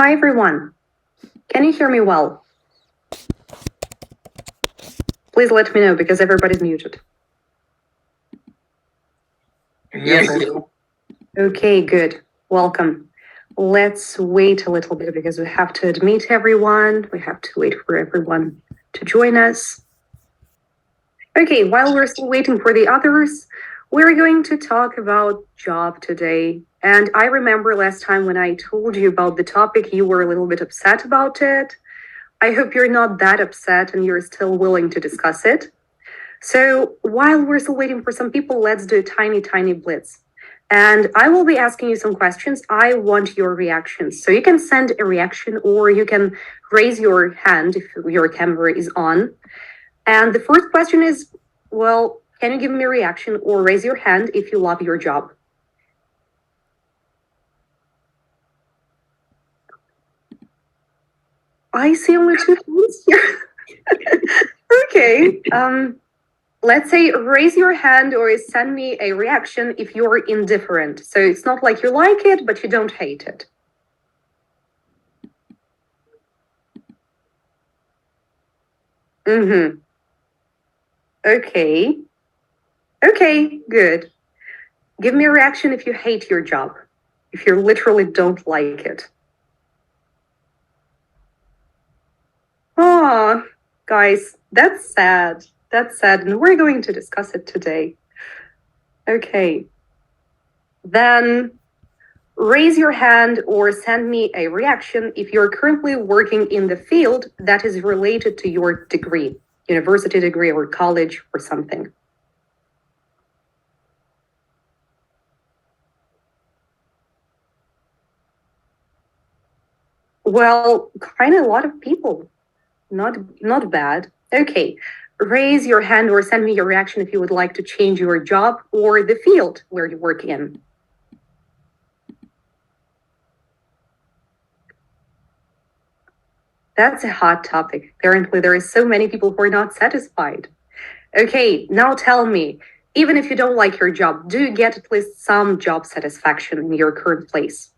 Hi everyone. Can you hear me well? Please let me know because everybody's muted. Yes. Okay, good. Welcome. Let's wait a little bit because we have to admit everyone. We have to wait for everyone to join us. Okay, while we're still waiting for the others, we're going to talk about job today. And I remember last time when I told you about the topic, you were a little bit upset about it. I hope you're not that upset and you're still willing to discuss it. So while we're still waiting for some people, let's do a tiny blitz. And I will be asking you some questions. I want your reactions. So you can send a reaction or you can raise your hand if your camera is on. And the first question is, well, can you give me a reaction or raise your hand if you love your job? I see only two hands here. Okay. Let's say raise your hand or send me a reaction if you're indifferent. So it's not like you like it, but you don't hate it. Mm-hmm. Okay. Okay, good. Give me a reaction if you hate your job, if you literally don't like it. Oh, guys, that's sad. That's sad. And we're going to discuss it today. Okay. Then raise your hand or send me a reaction if you're currently working in the field that is related to your degree, university degree or college or something. Well, kind of a lot of people. Not bad. Okay. Raise your hand or send me your reaction if you would like to change your job or the field where you work in. That's a hot topic. Apparently, there is so many people who are not satisfied. Okay, now tell me, even if you don't like your job, do you get at least some job satisfaction in your current place?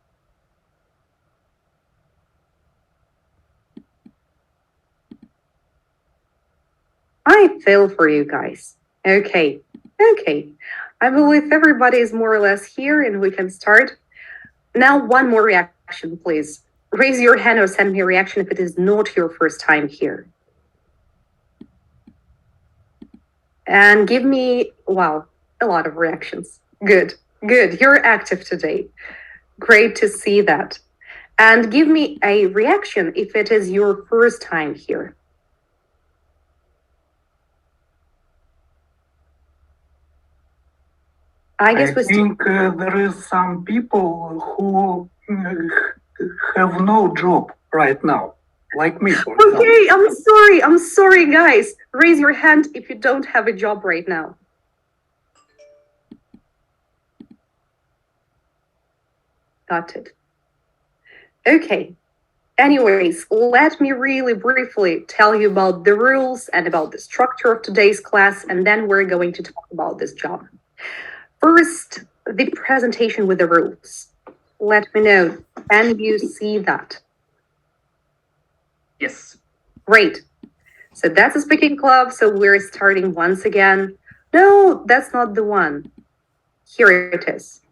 I feel for you guys. Okay, okay. I believe everybody is more or less here and we can start. Now, one more reaction, please. Raise your hand or send me a reaction if it is not your first time here. And give me, wow, a lot of reactions. Good, good. You're active today. Great to see that. And give me a reaction if it is your first time here. I guess we think there is some people who have no job right now, like me, for example. Okay, I'm sorry, guys. Raise your hand if you don't have a job right now. Got it. Okay. Anyways, let me really briefly tell you about the rules and about the structure of today's class, and then we're going to talk about this job. First, the presentation with the rules. Let me know, can you see that? Yes. Great. So that's a speaking club, so we're starting once again. No, that's not the one. Here it is.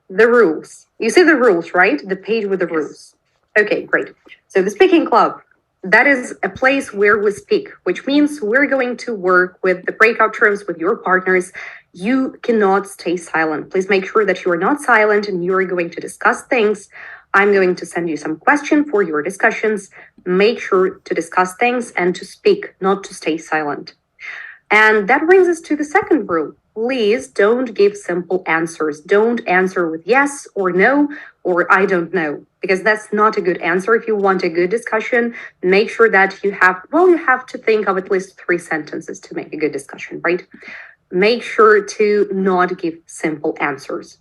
The rules. You see the rules, right? The page with the rules. Okay, great. So the speaking club, that is a place where we speak, which means we're going to work with the breakout rooms with your partners. You cannot stay silent. Please make sure that you are not silent and you are going to discuss things. I'm going to send you some questions for your discussions. Make sure to discuss things and to speak, not to stay silent. And that brings us to the second rule. Please don't give simple answers. Don't answer with yes or no or I don't know, because that's not a good answer. If you want a good discussion, make sure that you have to think of at least 3 sentences to make a good discussion, right? Make sure to not give simple answers.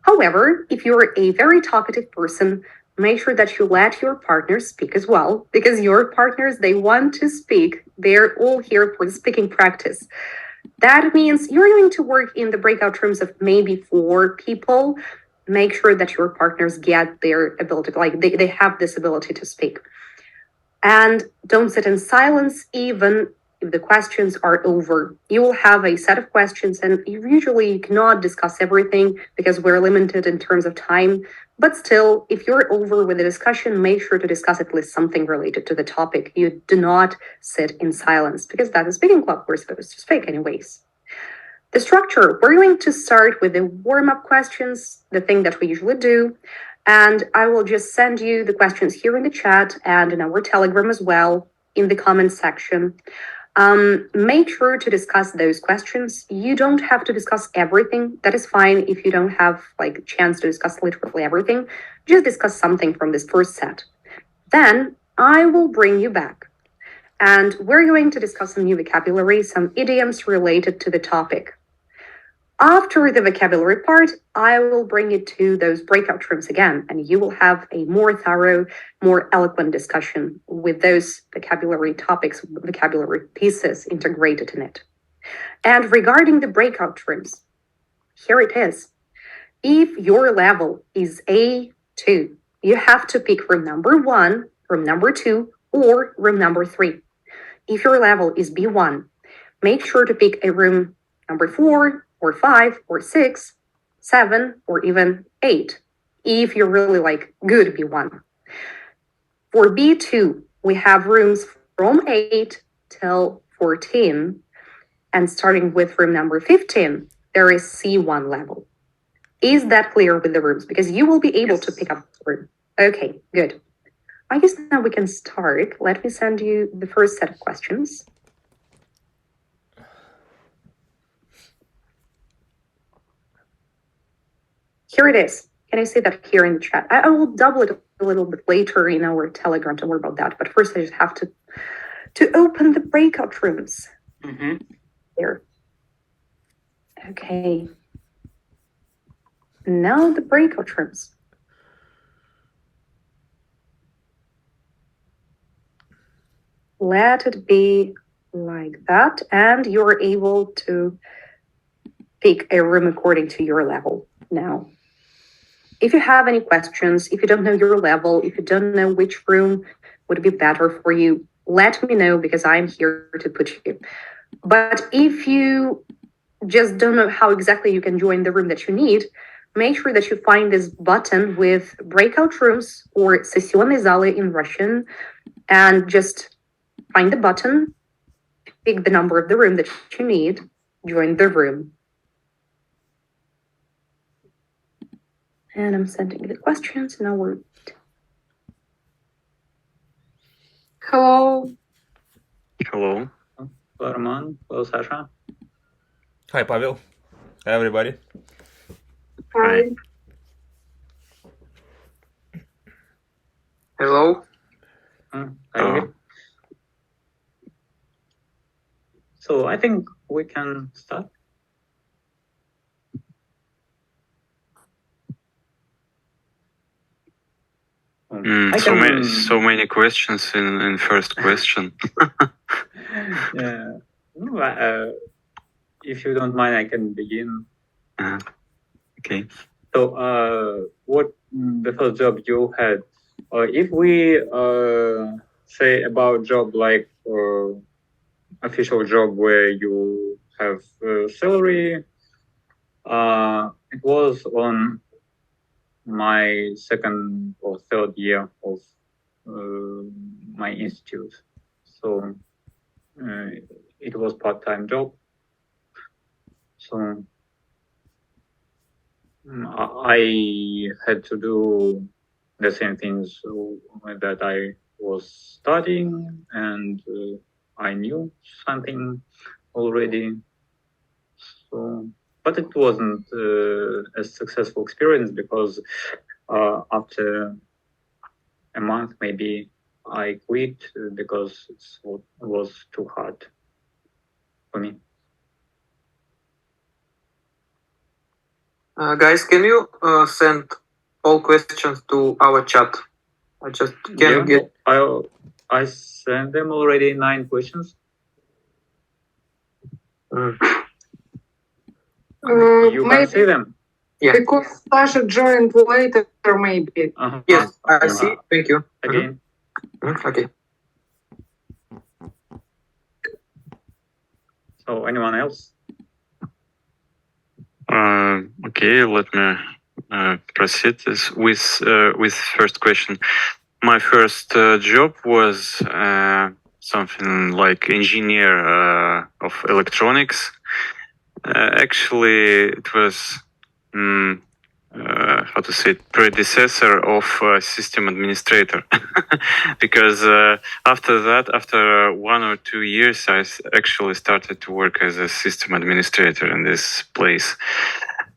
However, if you're a very talkative person, make sure that you let your partners speak as well, because your partners, they want to speak. They're all here for the speaking practice. That means you're going to work in the breakout rooms of maybe 4 people. make sure that your partners get their ability, like they have this ability to speak. And don't sit in silence even if the questions are over. You will have a set of questions, and you cannot discuss everything because we're limited in terms of time. But still, if you're over with the discussion, make sure to discuss at least something related to the topic. You do not sit in silence because that is speaking club. We're supposed to speak anyways. The structure, we're going to start with the warm-up questions, the thing that we usually do. And I will just send you the questions here in the chat and in our Telegram as well in the comment section. Make sure to discuss those questions. You don't have to discuss everything. That is fine if you don't have like a chance to discuss literally everything. Just discuss something from this first set. Then I will bring you back. And we're going to discuss some new vocabulary, some idioms related to the topic. After the vocabulary part, I will bring you to those breakout rooms again, and you will have a more thorough, more eloquent discussion with those vocabulary topics, vocabulary pieces integrated in it. And regarding the breakout rooms, here it is. If your level is A2, you have to pick room number 1, room number 2, or room number 3. If your level is B1, make sure to pick a room number 4, or 5, or 6, 7, or even 8, if you're really like good B1. For B2, we have rooms from 8 till 14, and starting with room number 15, there is C1 level. Is that clear with the rooms? Because you will be able to pick up the room. Okay, good. I guess now we can start. Let me send you the first set of questions. Here it is. Can I see that here in the chat? I will double it a little bit later in our Telegram. Don't worry about that. But first, I just have to open the breakout rooms. There. Okay. Now the breakout rooms. Let it be like that, and you're able to pick a room according to your level now. If you have any questions, if you don't know your level, if you don't know which room would be better for you, let me know because I'm here to put you. But if you just don't know how exactly you can join the room that you need, make sure that you find this button with breakout rooms or sessionные залы in Russian, and just find the button, pick the number of the room that you need, join the room. And I'm sending the questions in our... Hello. Hello. Hello, Roman. Hello, Sasha. Hi, Pavel. Hi, everybody. Hi. Hello. Hi. So I think we can start. So many questions in first question. Yeah. If you don't mind, I can begin. Okay. So, what the first job you had? If we say about job like official job where you have salary, it was on my second or third year of my institute. So it was part-time job. So I had to do the same things that I was studying, and I knew something already. So, but it wasn't a successful experience because after a month, maybe I quit because it was too hard for me. Guys, can you send all questions to our chat? I just can't get. I sent them already 9 questions. You can see them. Yeah. Because Sasha joined later, maybe. Yes, I see. Thank you. Again. Okay. So anyone else? Okay, let me proceed with first question. My first job was something like engineer of electronics. Actually, it was how to say it, predecessor of system administrator, because after that, after 1 or 2 years, actually started to work as a system administrator in this place.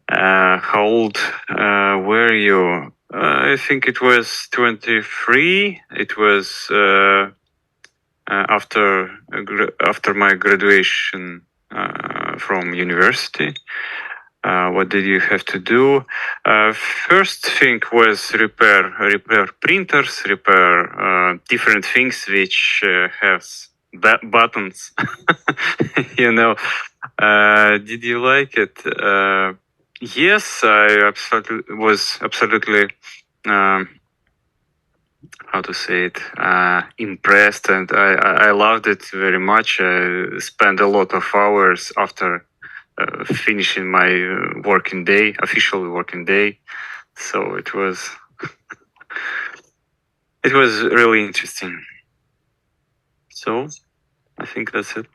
How old were you? I think it was 23. It was after my graduation from university. What did you have to do? First thing was repair printers, repair different things which have buttons. You know, did you like it? Yes, I was absolutely. How to say it, impressed, and I loved it very much. I spent a lot of hours after finishing my official working day. So it was it was really interesting. So I think that's it.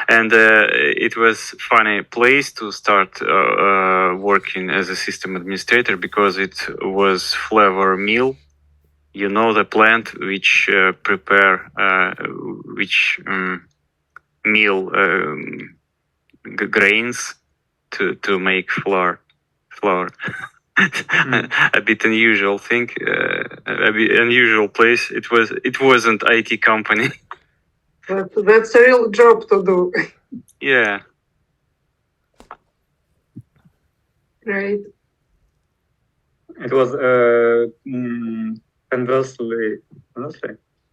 And it was funny place to start working as a system administrator because it was Flavor Mill. You know, the plant which prepare which meal grains to make flour. A bit unusual thing, a bit unusual place. It wasn't IT company. That's a real job to do, Yeah. right? It was conversely.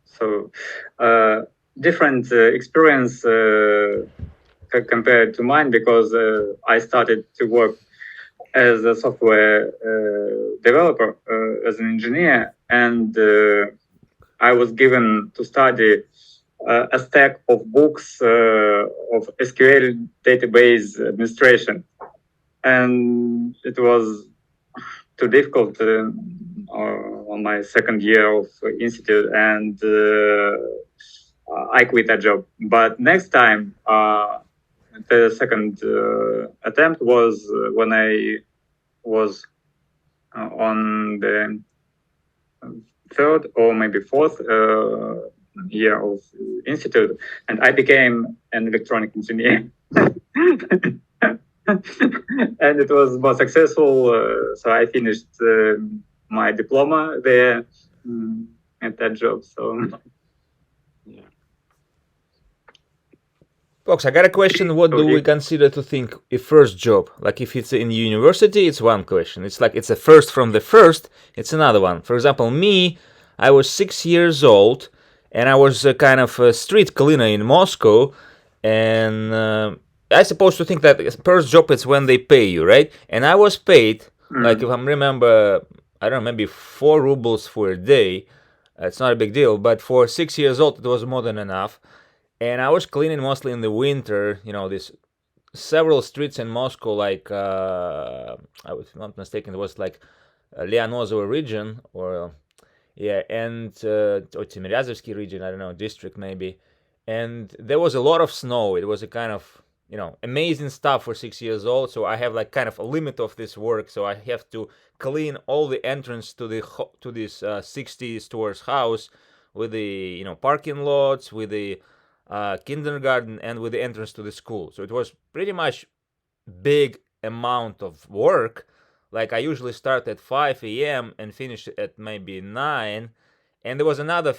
So different experience compared to mine because I started to work as a software developer, as an engineer, and I was given to study a stack of books of SQL database administration, and it was too difficult on my second year of institute, and I quit that job. But next time, the second attempt was when I was on the third or maybe fourth year of institute, and I became an electronic engineer. And it was more successful, so I finished my diploma there at that job. So, Folks, I got a question. What do we consider to think a first job? Like if it's in university, it's one question. It's like it's a first from the first, it's another one. For example, me, I was 6 years old and I was a kind of a street cleaner in Moscow, and I supposed to think that first job is when they pay you, right? And I was paid, like if I remember, I don't know, maybe 4 rubles for a day. It's not a big deal, but for 6 years old, it was more than enough. And I was cleaning mostly in the winter, you know, these several streets in Moscow, like, I was not mistaken, it was like Leonozovo region, or, yeah, and, or Timiryazevsky region, I don't know, district maybe. And there was a lot of snow. It was a kind of, you know, amazing stuff for 6 years old. So I have like kind of a limit of this work. So I have to clean all the entrance to this 60 stores house with the, you know, parking lots, with the kindergarten, and with the entrance to the school. So it was pretty much big amount of work. Like I usually start at 5 a.m. and finish at maybe 9. And there was another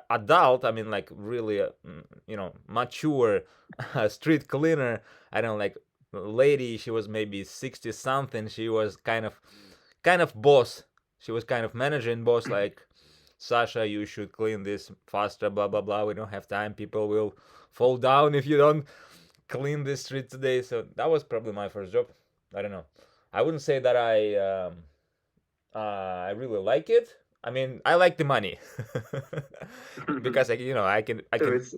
adult, I mean, like really, you know, mature street cleaner. I don't know, like lady. She was maybe 60 something. She was kind of boss. She was kind of manager and boss. Like, Sasha, you should clean this faster. Blah blah blah. We don't have time. People will fall down if you don't clean this street today. So that was probably my first job. I don't know. I wouldn't say that I really like it. I mean, I like the money because I can So it's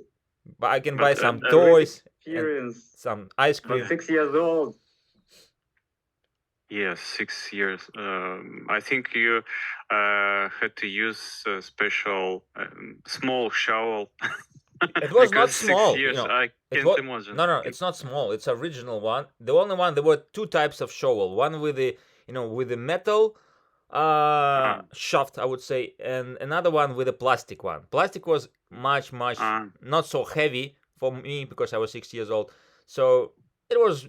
buy some a toys and experience. some ice But cream. 6 years old. Yes, 6 years. I think you had to use a special small shovel. It was not Because small, 6 years, I It can't was imagine. no, it's not small. It's original one. The only one. There were two types of shovel. One with the with the metal shaft, I would say, and another one with a plastic one. Plastic was much not so heavy for me because I was 6 years old. So it was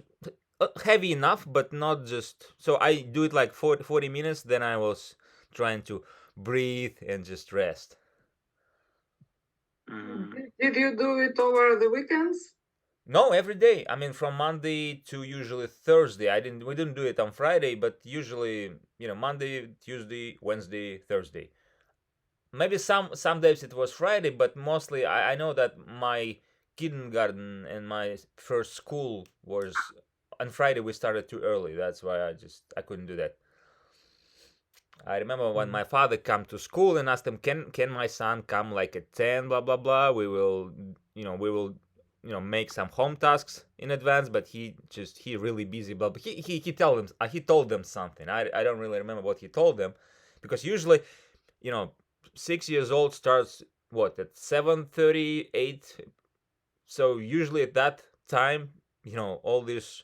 heavy enough, but not just. So I do it like 40 minutes. Then I was trying to breathe and just rest. Did you do it over the weekends? No, every day. I mean, from Monday to usually Thursday. We didn't do it on Friday, but usually, Monday, Tuesday, Wednesday, Thursday. Maybe some days it was Friday, but mostly I know that my kindergarten and my first school was on Friday. We started too early. That's why I couldn't do that. I remember when my father come to school and asked him, "Can my son come like at 10? Blah blah blah. We will make some home tasks in advance." But he really busy. Blah. But he told them something. I don't really remember what he told them, because usually, 6 years old starts what at 7:30, 8. So usually at that time, all these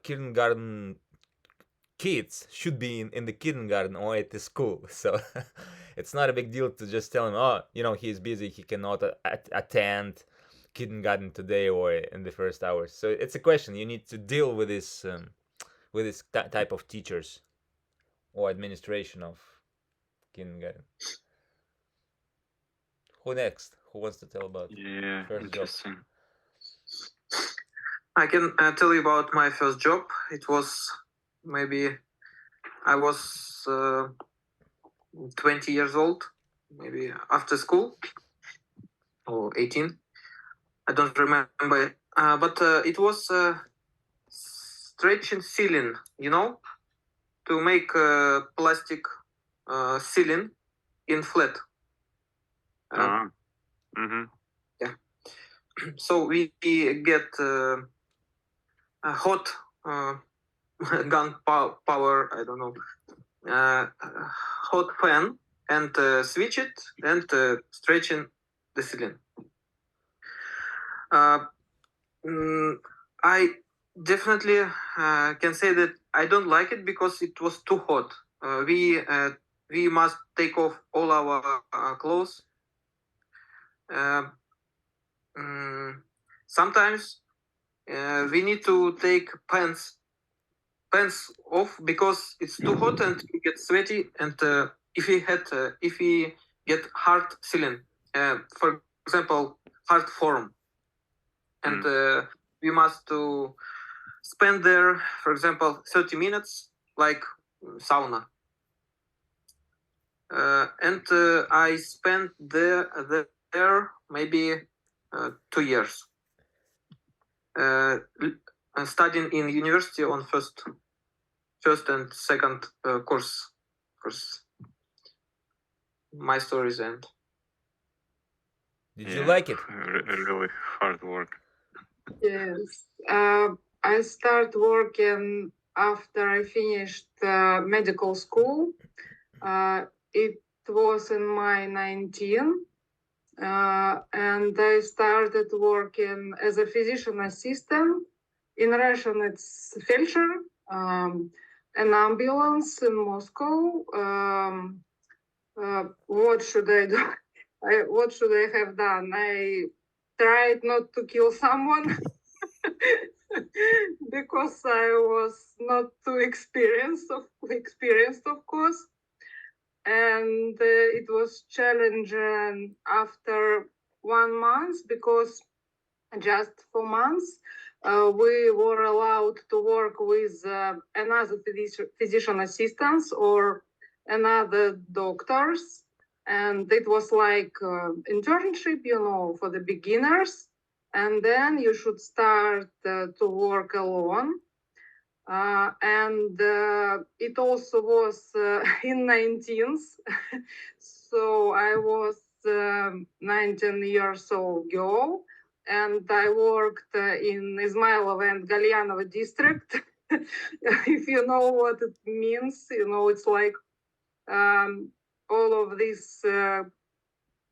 kindergarten kids should be in the kindergarten or at the school. So it's not a big deal to just tell him, oh, he's busy, he cannot attend kindergarten today or in the first hours. So it's a question. You need to deal with this type of teachers or administration of kindergarten. Who next? Who wants to tell about Yeah, first job? interesting. I can tell you about my first job. It was maybe I was 20 years old, maybe after school, or 18. I don't remember. But it was stretching ceiling, to make plastic ceiling in flat. So we get a hot gun power, I don't know, hot fan, and switch it and stretching the ceiling. I definitely can say that I don't like it because it was too hot. We must take off all our clothes. Sometimes we need to take pants off because it's too hot and we get sweaty. And if we get hard ceiling, for example, hard form, and we must to spend there, for example, 30 minutes, like sauna. And I spent there maybe 2 years. Studying in university on first and second course. My story's end. Did you like it? Really hard work. Yes. I start working after I finished medical school. It was in my 19. And I started working as a physician assistant. In Russian, it's feldsher, an ambulance in Moscow. What should I do? What should I have done? I tried not to kill someone because I was not too experienced, of course. And it was challenging after 1 month, because just 4 months we were allowed to work with another physician assistants or another doctors, and it was like internship, for the beginners, and then you should start to work alone. and it also was in 19th. So I was 19 years old girl, and I worked in Izmailova and Galyanova district. If you know what it means, it's like all of this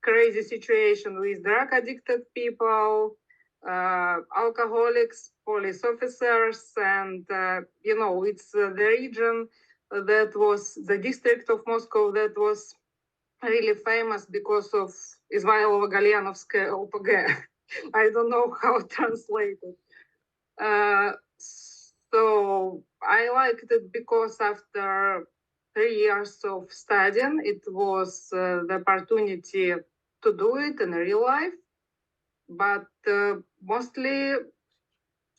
crazy situation with drug addicted people, alcoholics, police officers, and it's the region that was the district of Moscow that was really famous because of Izmailova-Galyanovskaya OPG. I don't know how to translate it. So I liked it because after 3 years of studying, it was the opportunity to do it in real life. But mostly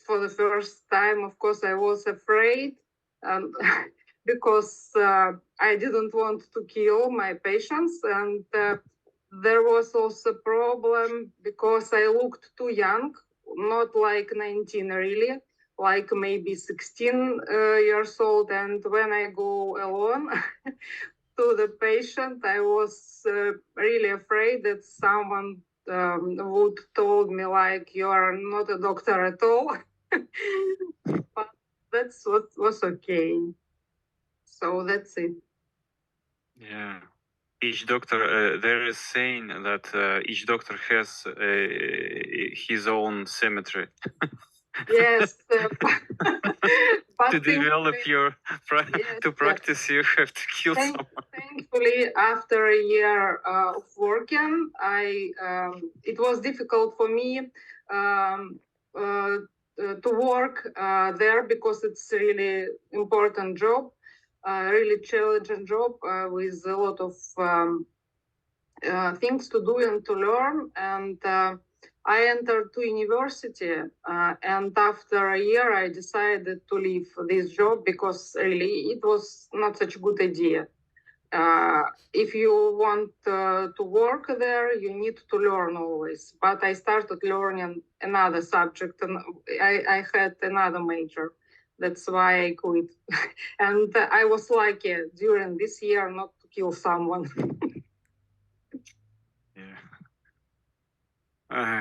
for the first time, of course, I was afraid because I didn't want to kill my patients. And there was also a problem because I looked too young, not like 19 really, like maybe 16 years old. And when I go alone to the patient, I was really afraid that someone would told me like, you are not a doctor at all. But that's what was okay. So that's it. Yeah. Each doctor, there is saying that each doctor has his own cemetery. Yes. But To develop thankfully- your to practice, you have to kill someone. Thankfully, after a year of working, it was difficult for me to work there because it's really important job, really challenging job with a lot of things to do and to learn. And I entered to university, and after a year, I decided to leave this job because really it was not such a good idea. If you want to work there, you need to learn always. But I started learning another subject, and I had another major. That's why I quit. And I was lucky during this year not to kill someone. Yeah.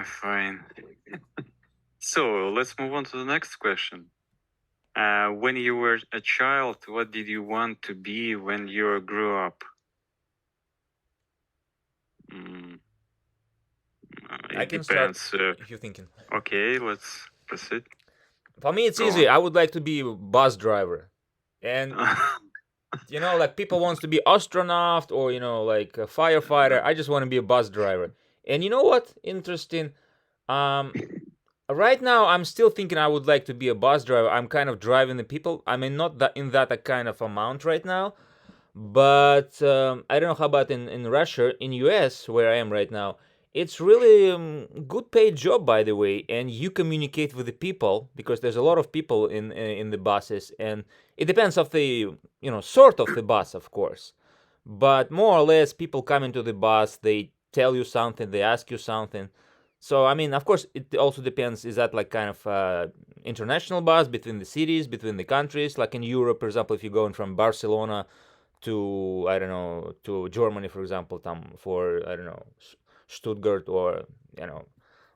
Fine. So let's move on to the next question. When you were a child, what did you want to be when you grew up? I It can depends. start if you're thinking. Okay, let's proceed. For me, it's Go easy. on. I would like to be a bus driver, and like people wants to be astronaut or like a firefighter. I just want to be a bus driver. And you know what? Interesting. Right now, I'm still thinking I would like to be a bus driver. I'm kind of driving the people. I mean, not that in that kind of amount right now, but I don't know how about in Russia, in US, where I am right now. It's really good paid job, by the way, and you communicate with the people because there's a lot of people in the buses, and it depends of the sort of the bus, of course, but more or less people come into the bus, they tell you something, they ask you something. So I mean, of course, it also depends. Is that like kind of international bus between the cities, between the countries? Like in Europe, for example, if you're going from Barcelona to I don't know to Germany, for example, for I don't know Stuttgart or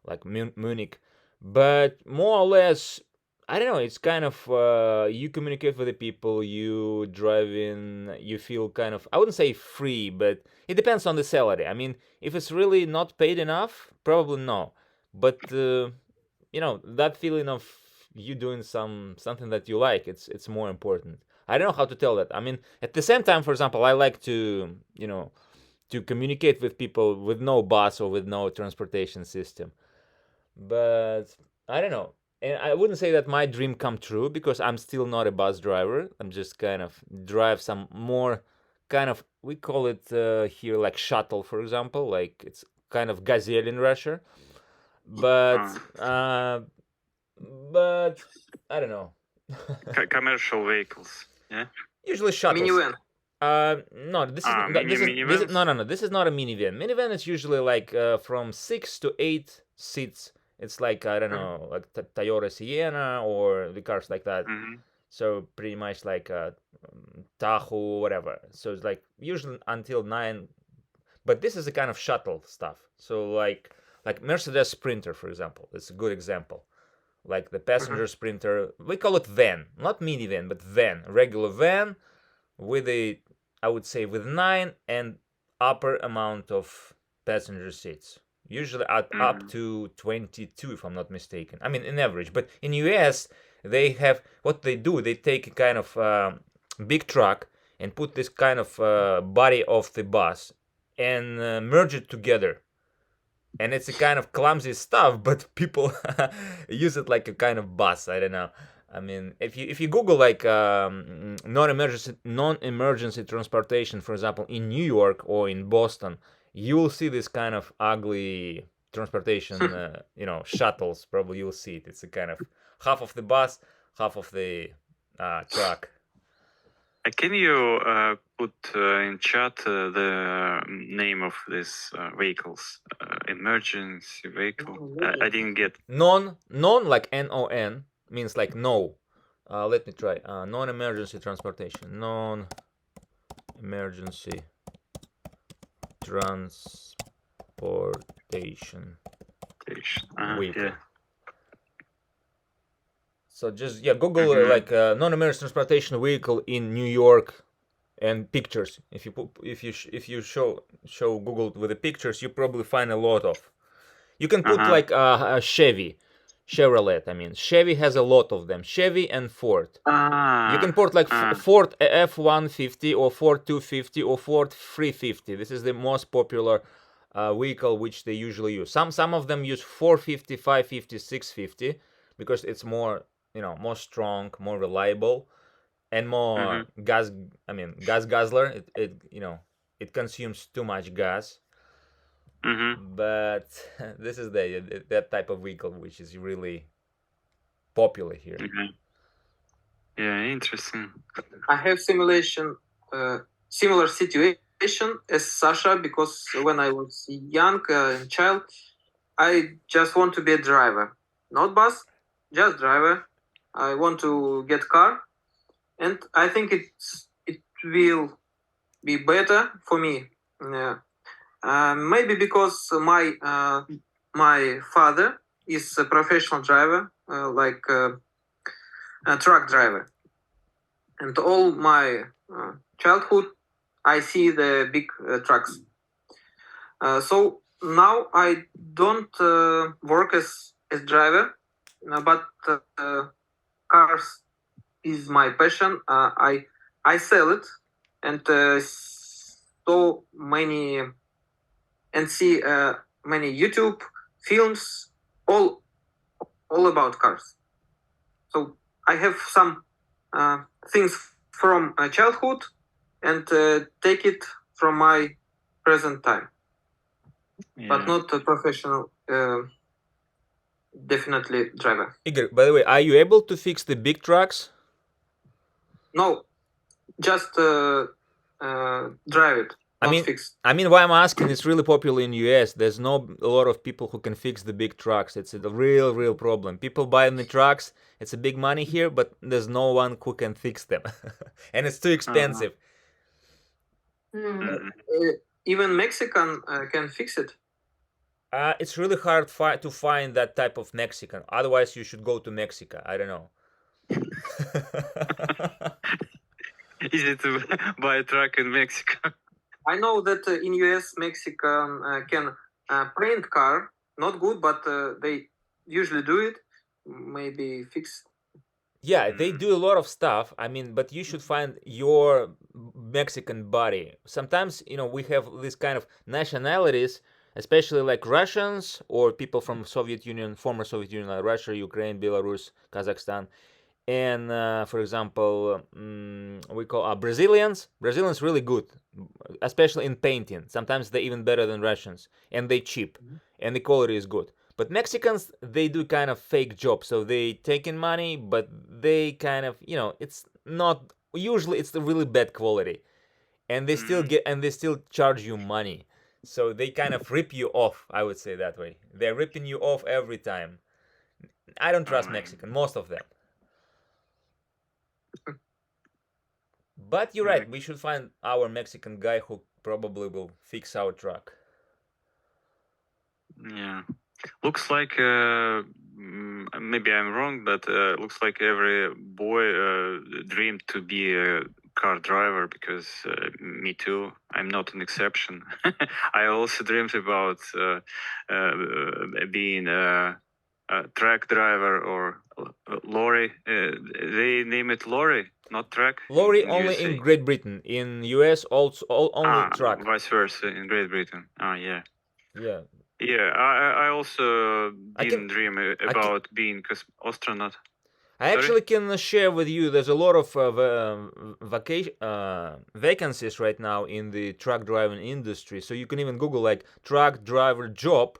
like Munich. But more or less, I don't know. It's kind of you communicate with the people, you drive in, you feel kind of I wouldn't say free, but it depends on the salary. I mean, if it's really not paid enough, probably no. But that feeling of you doing something that you like, it's more important. I don't know how to tell that. I mean, at the same time, for example, I like to to communicate with people with no bus or with no transportation system. But I don't know. And I wouldn't say that my dream come true because I'm still not a bus driver. I'm just kind of drive some more kind of we call it here like shuttle, for example, like it's kind of gazelle in Russia. But I don't know. Commercial vehicles. Yeah. Usually shuttles. Minivan. No, this is no. This is not a minivan. Minivan is usually like from 6 to 8 seats. It's like I don't know, like Toyota Sienna or the cars like that. So pretty much like Tahoe, whatever. So it's like usually until 9, but this is a kind of shuttle stuff. So like Mercedes Sprinter, for example, it's a good example. Like the passenger Sprinter, we call it van, not minivan, but van, regular van with a, I would say, with 9 and upper amount of passenger seats. Usually up to 22, if I'm not mistaken. I mean, in average. But in US, they have, what they do, they take a kind of big truck and put this kind of body of the bus and merge it together. And it's a kind of clumsy stuff, but people use it like a kind of bus. I don't know. I mean, if you Google like non-emergency transportation, for example, in New York or in Boston, you will see this kind of ugly transportation, shuttles. Probably you'll see it. It's a kind of half of the bus, half of the truck. Can you put in chat the name of these vehicles? Emergency vehicle. I didn't get. Non like NON means like no. Let me try. Non-emergency transportation. Non-emergency transportation vehicle. Yeah. So just Google like non-emergency transportation vehicle in New York and pictures. If you show Google with the pictures, you probably find a lot of. You can put like a Chevrolet. I mean, Chevy has a lot of them. Chevy and Ford. You can put like Ford F-150 or Ford 250 or Ford 350. This is the most popular vehicle which they usually use. Some of them use 450, 550, 650 because it's more more strong, more reliable, and more gas. I mean, gas guzzler. It consumes too much gas. But this is that type of vehicle which is really popular here. Yeah, interesting. I have similar situation as Sasha because when I was young and child, I just want to be a driver, not bus, just driver. I want to get car, and I think it will be better for me. Maybe because my father is a professional driver, like a truck driver, and all my childhood I see the big trucks. So now I don't work as driver, but cars is my passion. I sell it and so many and see many YouTube films all about cars. So I have some things from childhood and take it from my present time, but not a professional. Definitely driver. Igor, by the way, are you able to fix the big trucks? No, just drive it. Fix. I mean, why I'm asking, it's really popular in US. There's not a lot of people who can fix the big trucks. It's a real problem. People buying the trucks, it's a big money here, but there's no one who can fix them. And it's too expensive. Even Mexican can fix it. It's really hard to find that type of Mexican. Otherwise, you should go to Mexico. I don't know. Easy to buy a truck in Mexico. I know that in US, Mexican can paint car. Not good, but they usually do it. Maybe fix. Yeah, they do a lot of stuff. I mean, but you should find your Mexican body. Sometimes, we have this kind of nationalities, especially like Russians or people from Soviet Union, former Soviet Union, like Russia, Ukraine, Belarus, Kazakhstan. And for example, we call Brazilians. Brazilians really good, especially in painting. Sometimes they're even better than Russians, and they cheap, and the quality is good. But Mexicans, they do kind of fake job, so they take in money, but they kind of, it's not usually it's the really bad quality, and they still charge you money. So they kind of rip you off, I would say that way. They're ripping you off every time. I don't trust Mexican, most of them. But you're Yeah. right. We should find our Mexican guy who probably will fix our truck. Yeah. Looks like maybe I'm wrong, but looks like every boy dreamed to be a car driver because me too. I'm not an exception. I also dreamed about being a truck driver or lorry. They name it lorry, not truck. Lorry in only USA. in Great Britain. In US, also only truck. Vice versa in Great Britain. Yeah. Yeah. Yeah, I also I can- didn't dream about being astronaut. I actually can share with you. There's a lot of vacancies right now in the truck driving industry. So you can even Google like truck driver job,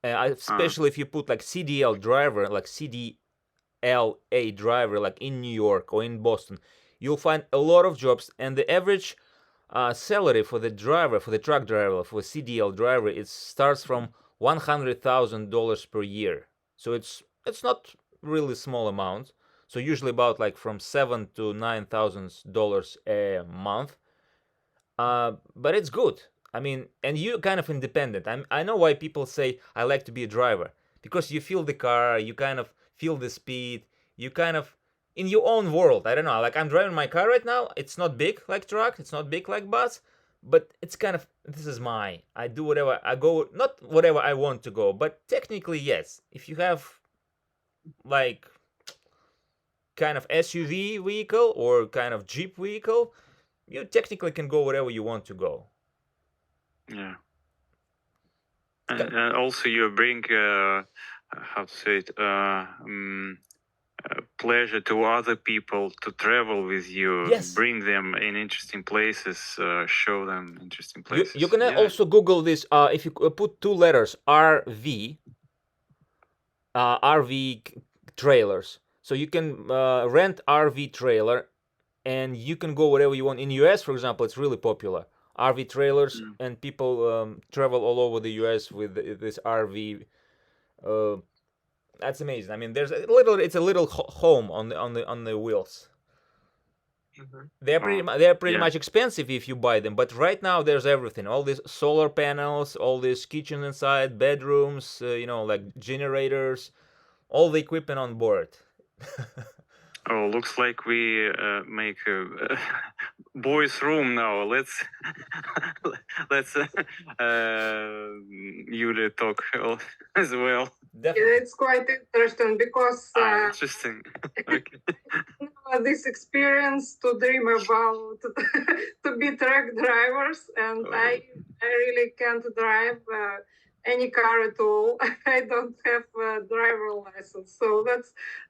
especially if you put like CDL driver, like CDLA driver, like in New York or in Boston. You'll find a lot of jobs, and the average salary for the driver, for the truck driver, for CDL driver, it starts from $100,000 per year. So it's not really small amount. So usually about like from $7,000 to $9,000 a month. But it's good. I mean, and you're kind of independent. I know why people say I like to be a driver, because you feel the car, you kind of feel the speed, you kind of in your own world. I don't know. Like I'm driving my car right now. It's not big like truck. It's not big like bus, but it's kind of this is my. I do whatever I go. Not whatever I want to go, but technically yes. If you have like kind of SUV vehicle or kind of Jeep vehicle, you technically can go wherever you want to go. Yeah. And also you bring how to say it pleasure to other people to travel with you. Yes. Bring them in interesting places, show them interesting places. You can also Google this. If you put two letters RV, RV trailers. So you can rent RV trailer, and you can go wherever you want. In US, for example, it's really popular. RV trailers, and people travel all over the US with this RV. That's amazing. I mean, there's a little. It's a little home on the wheels. They're pretty much expensive if you buy them, but right now there's everything. All these solar panels, all this kitchen inside, bedrooms, like generators, all the equipment on board. Oh, looks like we make a boys' room now. Let's Yulia talk as well. Definitely. It's quite interesting because Interesting. Okay. this experience to dream about to be truck drivers, and I really can't drive any car at all. I don't have a driver license, so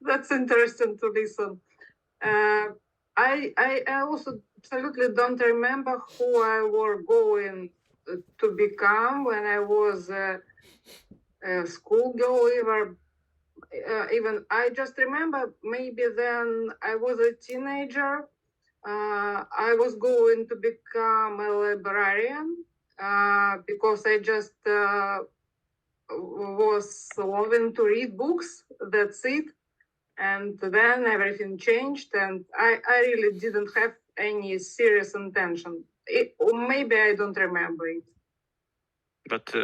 that's interesting to listen. I also absolutely don't remember who I were going to become when I was a schoolgirl. Even I just remember maybe then I was a teenager. I was going to become a librarian because I just was loving to read books. That's it. And then everything changed, and I really didn't have any serious intention. Or maybe I don't remember it. But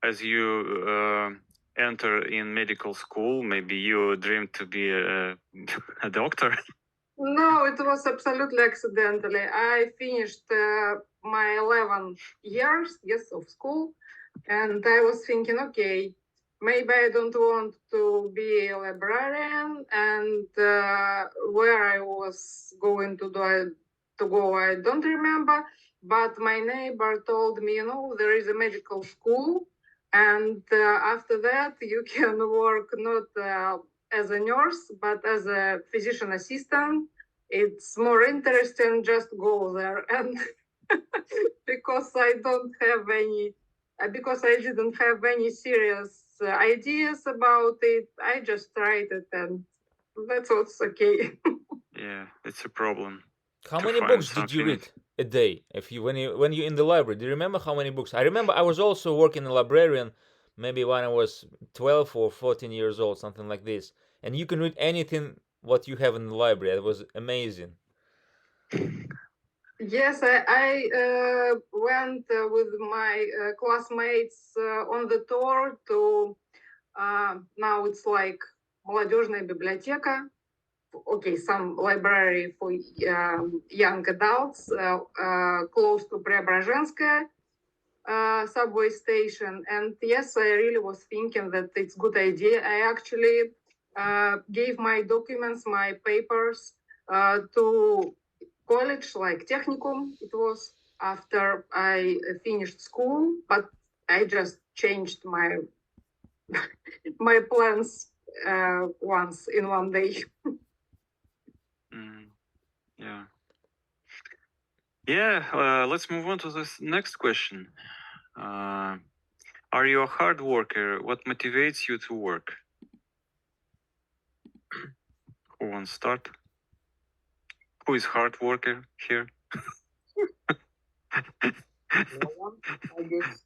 as you enter in medical school, maybe you dream to be a doctor. No, it was absolutely accidentally. I finished my 11 years, of school, and I was thinking, okay, maybe I don't want to be a librarian, and where I was going to go, I don't remember. But my neighbor told me, there is a medical school, and after that you can work not as a nurse, but as a physician assistant. It's more interesting, just go there. And because I didn't have any serious ideas about it, I tried it, and that's what's okay. Yeah, it's a problem. How many books did you read a day? When you're in the library, do you remember how many books? I remember I was also working a librarian, maybe when I was 12 or 14 years old, something like this. And you can read anything what you have in the library. It was amazing. Yes, I went with my classmates on the tour to, now it's like молодежная библиотека. Okay, some library for young adults close to Преображенская subway station. And yes, I really was thinking that it's good idea. I actually gave my documents, my papers to college, like technicum. It was after I finished school, but I just changed my my plans once in one day. Yeah. Yeah, let's move on to this next question. Are you a hard worker? What motivates you to work? Who wants to start? Who is hard worker here? No one, I guess.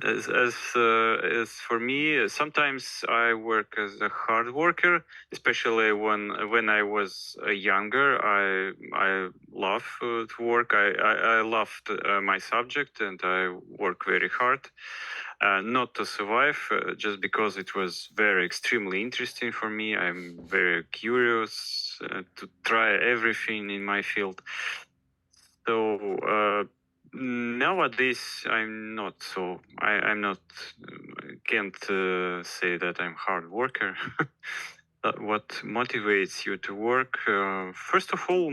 As for me, sometimes I work as a hard worker, especially when I was younger. I love to work. I loved my subject, and I work very hard. Not to survive, just because it was very extremely interesting for me. I'm very curious to try everything in my field. So nowadays I'm not. So I'm not. Can't say that I'm hard worker. What motivates you to work? First of all.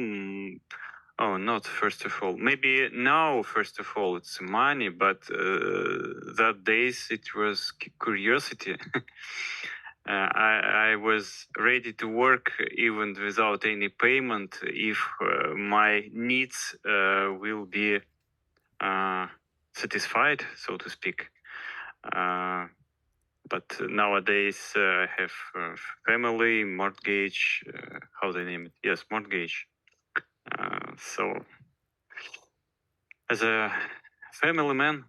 Oh, not first of all. Maybe now, first of all, it's money, but that days it was curiosity. I was ready to work even without any payment if my needs will be satisfied, so to speak. But nowadays I have family, mortgage, how they name it? Yes, mortgage. So, as a family man,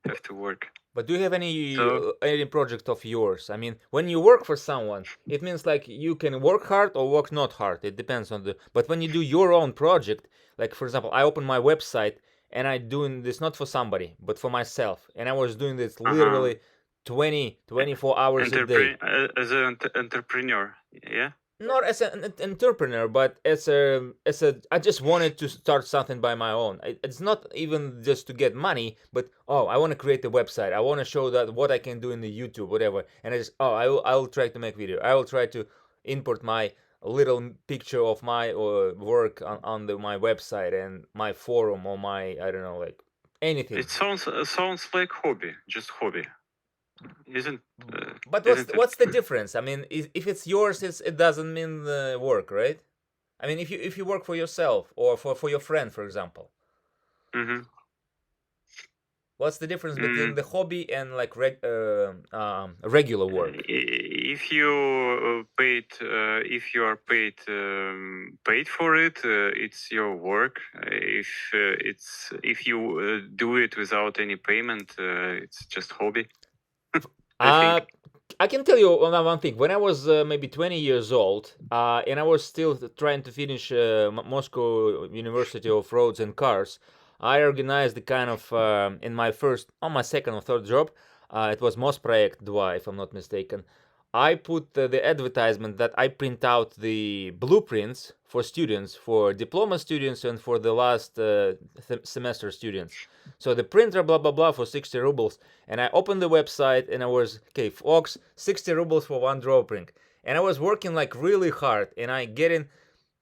have to work. But do you have any project of yours? I mean, when you work for someone, it means like you can work hard or work not hard. It depends on the. But when you do your own project, like for example, I open my website and I doing this not for somebody, but for myself, and I was doing this literally 24 hours a day. As an entrepreneur, yeah. Not as an entrepreneur, but as a I just wanted to start something by my own. It's not even just to get money, but I want to create a website. I want to show that what I can do in the YouTube, whatever. And I just I will try to make video. I will try to import my little picture of my work on my website and my forum or my, I don't know, like anything. It sounds like hobby, just hobby. Isn't but what's the difference? I mean, if it's yours, it doesn't mean work, right? I mean, if you work for yourself or for your friend, for example. Mm-hmm. What's the difference between the hobby and like regular work? If you paid, if you are paid for it, it's your work. If you do it without any payment, it's just hobby. I can tell you one thing. When I was maybe 20 years old, and I was still trying to finish Moscow University of Roads and Cars, I organized the kind of on my second or third job. It was Mosprojekt 2, if I'm not mistaken. I put the advertisement that I print out the blueprints for students, for diploma students, and for the last semester students. So the printer, blah blah blah, for 60 rubles. And I opened the website, and I was folks, 60 rubles for one drawing print. And I was working like really hard, and I get in.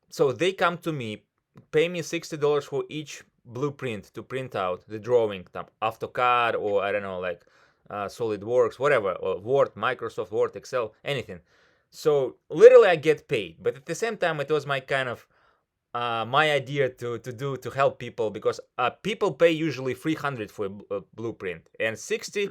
So they come to me, pay me $60 for each blueprint to print out the drawing, AutoCAD or I don't know, like SolidWorks, whatever, or Word, Microsoft Word, Excel, anything. So literally I get paid, but at the same time it was my kind of my idea to help people, because people pay usually 300 for a blueprint, and 60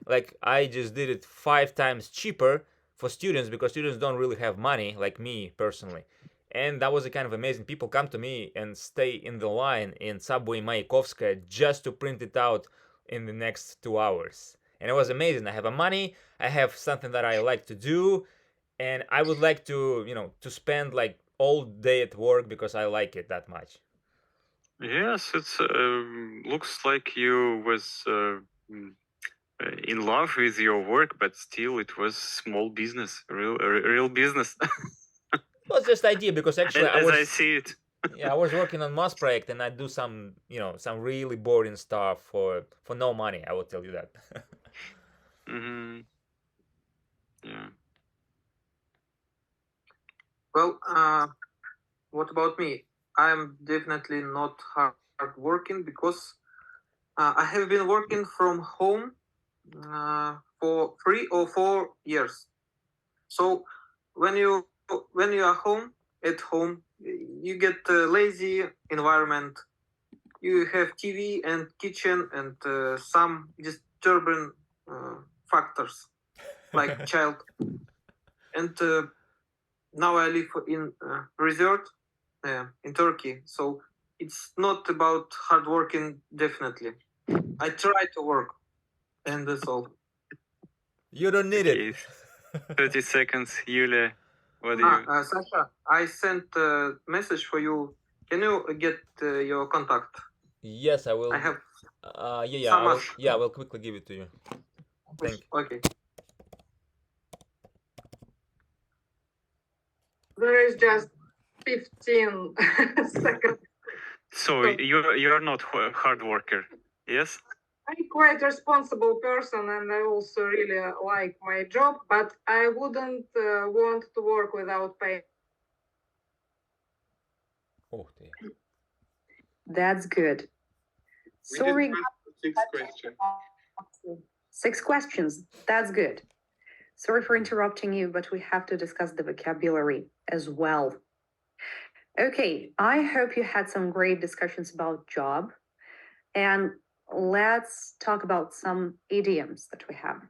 like I just did it 5 times cheaper for students, because students don't really have money like me personally. And that was a kind of amazing. People come to me and stay in the line in subway Mayakovskaya just to print it out in the next 2 hours. And it was amazing. I have a money, I have something that I like to do, and I would like to, to spend like all day at work because I like it that much. Yes, it's looks like you was in love with your work, but still it was small business, real business. It was just idea because actually I see it. I was working on Moss project and I do some, some really boring stuff for no money. I will tell you that. Mm-hmm. Yeah. Well, what about me? I'm definitely not hard working because I have been working from home for 3 or 4 years. So when you are home at home, you get a lazy environment. You have TV and kitchen and some disturbing factors like child. And now I live in resort in Turkey, so it's not about hard working. Definitely, I try to work, and that's all. You don't need it. 30 seconds, Yulia. What do you? Sasha, I sent a message for you. Can you get your contact? Yes, I will. I have. I will quickly give it to you. Thank you. Okay. There is just 15 seconds. So you're not hard worker, yes? I'm quite responsible person and I also really like my job, but I wouldn't want to work without pay. Oh, dear. That's good. Sorry. 6 questions. 6 questions. That's good. Sorry for interrupting you, but we have to discuss the vocabulary as well. Okay, I hope you had some great discussions about job. And let's talk about some idioms that we have.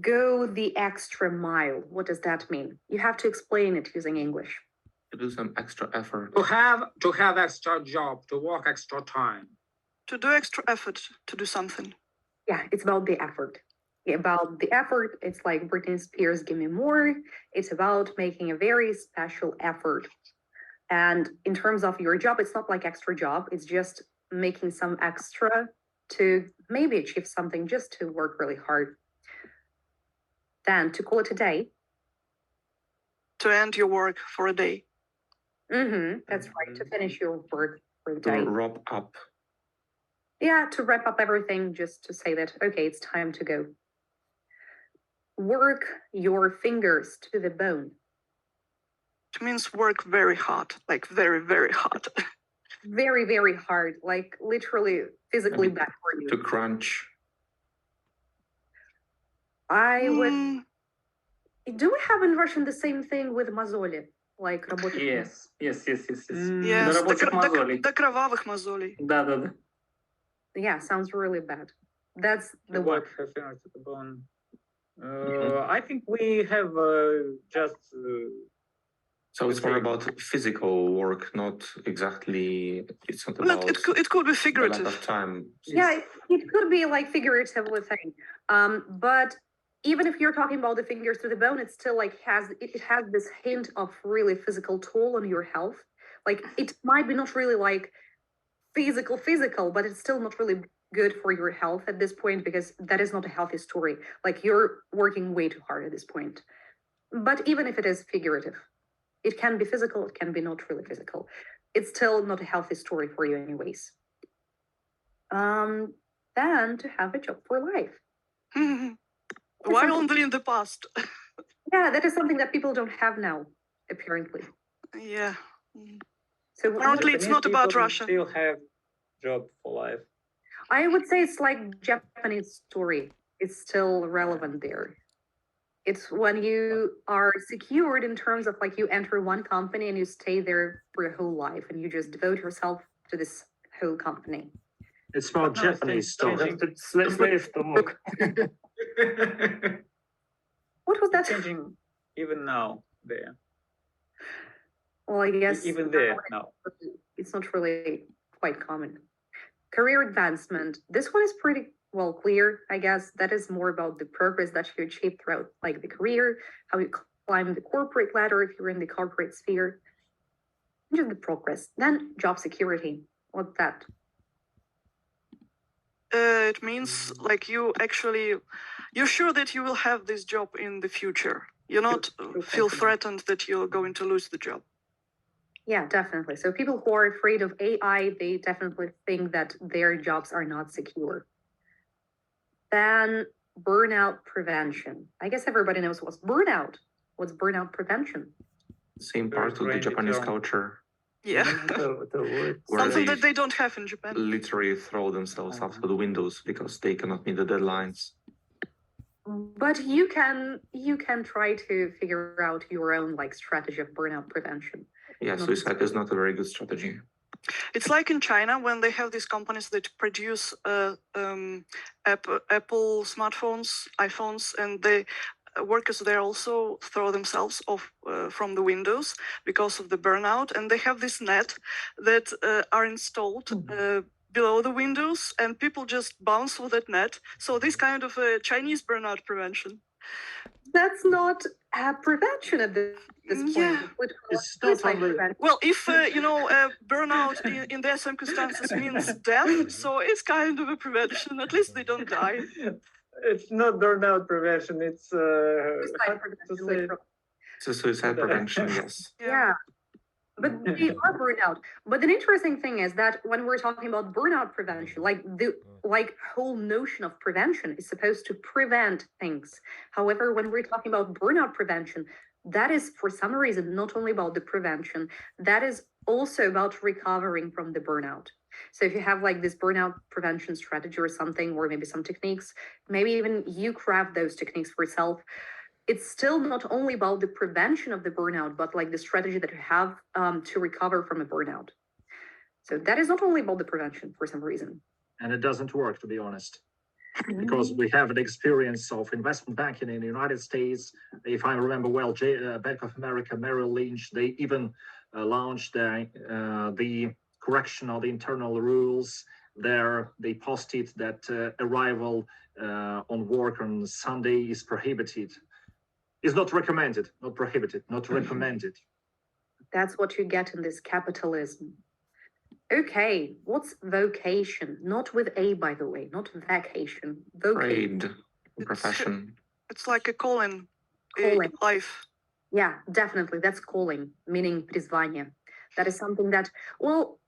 Go the extra mile. What does that mean? You have to explain it using English. To do some extra effort. To have extra job, to work extra time. To do extra effort to do something. Yeah, it's about the effort. About the effort, it's like Britney Spears, Give Me More. It's about making a very special effort. And in terms of your job, it's not like extra job. It's just making some extra to maybe achieve something, just to work really hard. Then to call it a day. To end your work for a day. That's right. To finish your work for the day. To wrap up. Yeah, to wrap up everything, just to say that, okay, it's time to go. Work your fingers to the bone. It means work very hard, like very, very hard. Very, very hard, like literally physically bad for you. To crunch. I would. Do we have in Russian the same thing with мозоли? Like работать? Yes. Yes, До рабочих мозолей. До кровавых мозолей. Да. Yeah, sounds really bad. That's the one. Work her fingers to the bone. I think we have just. So it's more about physical work, not exactly. It's not No, about. it could be a lot figurative. of time. Yeah, it could be like figuratively thing. But even if you're talking about the fingers to the bone, it still like has this hint of really physical toll on your health. Like it might be not really like physical, but it's still not really good for your health at this point because that is not a healthy story. Like you're working way too hard at this point. But even if it is figurative, it can be physical, it can be not really physical. It's still not a healthy story for you anyways. Then to have a job for life. Why only in the past? Yeah, that is something that people don't have now, apparently. Yeah. So Apparently it's not about Russia. Still have job for life. I would say it's like Japanese story. It's still relevant there. It's when you are secured in terms of like you enter one company and you stay there for your whole life and you just devote yourself to this whole company. It's about No, Japanese changing. story. It's slave to work. What was that? Changing even now there. Well, I guess Even there now. it's not really quite common. Career advancement. This one is pretty well, clear, I guess. That is more about the progress that you achieve throughout like the career, how you climb the corporate ladder if you're in the corporate sphere. Just the progress. Then job security. What's that? It means like you're sure that you will have this job in the future. You're not feel threatened that you're going to lose the job. Yeah, definitely. So people who are afraid of AI, they definitely think that their jobs are not secure. Then burnout prevention. I guess everybody knows what's burnout. What's burnout prevention? Same part of the Japanese culture. Yeah. Where Something that they don't have in Japan. literally throw themselves out of the windows because they cannot meet the deadlines. But you can try to figure out your own like strategy of burnout prevention. Yeah, suicide is not a very good strategy. It's like in China when they have these companies that produce Apple smartphones, iPhones, and the workers there also throw themselves off from the windows because of the burnout, and they have this net that are installed below the windows, and people just bounce with that net. So this kind of Chinese burnout prevention. That's not prevention at this point. Yeah. It's not only Well, if burnout in their circumstances means death, so it's kind of a prevention. At least they don't die. it's not burnout prevention. It's Suicide prevention, literally. It's a suicide prevention, yes. Yeah. But they are burnout. But an interesting thing is that when we're talking about burnout prevention, like the whole notion of prevention is supposed to prevent things. However, when we're talking about burnout prevention, that is for some reason not only about the prevention, that is also about recovering from the burnout. So if you have like this burnout prevention strategy or something, or maybe some techniques, maybe even you craft those techniques for yourself, it's still not only about the prevention of the burnout, but like the strategy that you have to recover from a burnout. So that is not only about the prevention for some reason. and it doesn't work, to be honest, because we have an experience of investment banking in the United States. If I remember well, Bank of America, Merrill Lynch, they even launched the correction of the internal rules. There, they posted that arrival on work on Sunday is prohibited. Is not recommended, not prohibited, not recommended. That's what you get in this capitalism. Okay, what's vocation? Not with A, by the way, not vacation. Vocation. Trade, profession. It's like a calling. Calling. Life. Yeah, definitely. That's calling, meaning призвание. That is something that, well,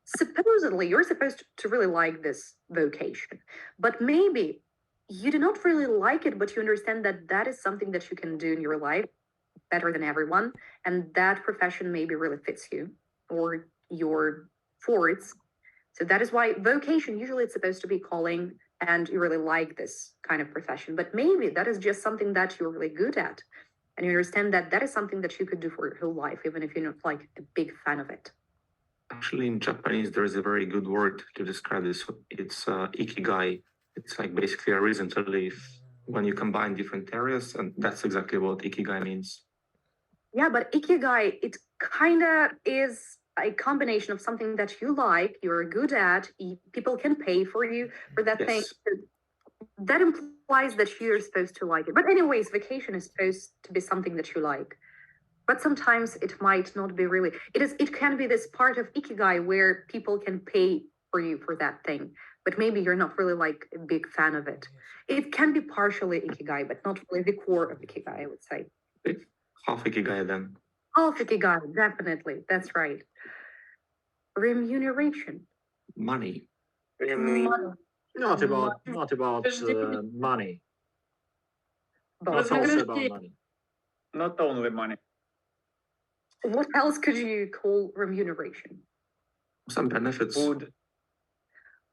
supposedly you're supposed to really like this vocation, but maybe you do not really like it, but you understand that that is something that you can do in your life better than everyone, and that profession maybe really fits you or your forts. So that is why vocation, usually it's supposed to be calling and you really like this kind of profession, but maybe that is just something that you're really good at, and you understand that that is something that you could do for your whole life, even if you're not like a big fan of it. Actually, in Japanese, there is a very good word to describe this. It's ikigai. It's like basically a reason to live when you combine different areas, and that's exactly what ikigai means. Yeah, but ikigai, it kind of is a combination of something that you like, you're good at, people can pay for you for that thing. That implies that you're supposed to like it. But anyways, vacation is supposed to be something that you like. But sometimes it might not be really. It can be this part of ikigai where people can pay for you for that thing, but maybe you're not really like a big fan of it. It can be partially ikigai, but not really the core of ikigai, I would say. Half ikigai then. Half ikigai, definitely. That's right. Remuneration. Money. Money. Not about money. But It's also about money. Not only money. what else could you call remuneration? Some benefits. Food.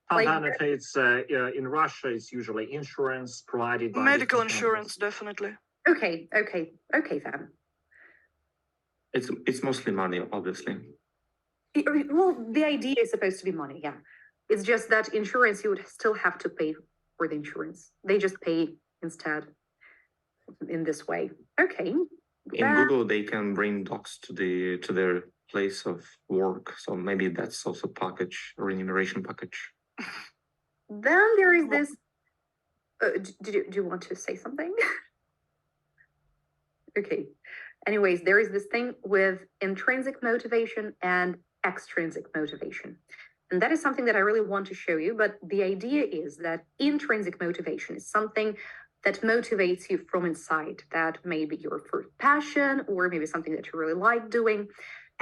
Some Like- benefits in Russia, it's usually insurance provided by Medical different insurance, definitely. Okay, then. It's mostly money, obviously. Well, the idea is supposed to be money, yeah. It's just that insurance, you would still have to pay for the insurance. They just pay instead in this way. Okay. In Google, they can bring docs to their place of work, so maybe that's also remuneration package. Then there is this. Do you want to say something? Okay. Anyways, there is this thing with intrinsic motivation and extrinsic motivation. And that is something that I really want to show you. But the idea is that intrinsic motivation is something that motivates you from inside. That may be your first passion or maybe something that you really like doing.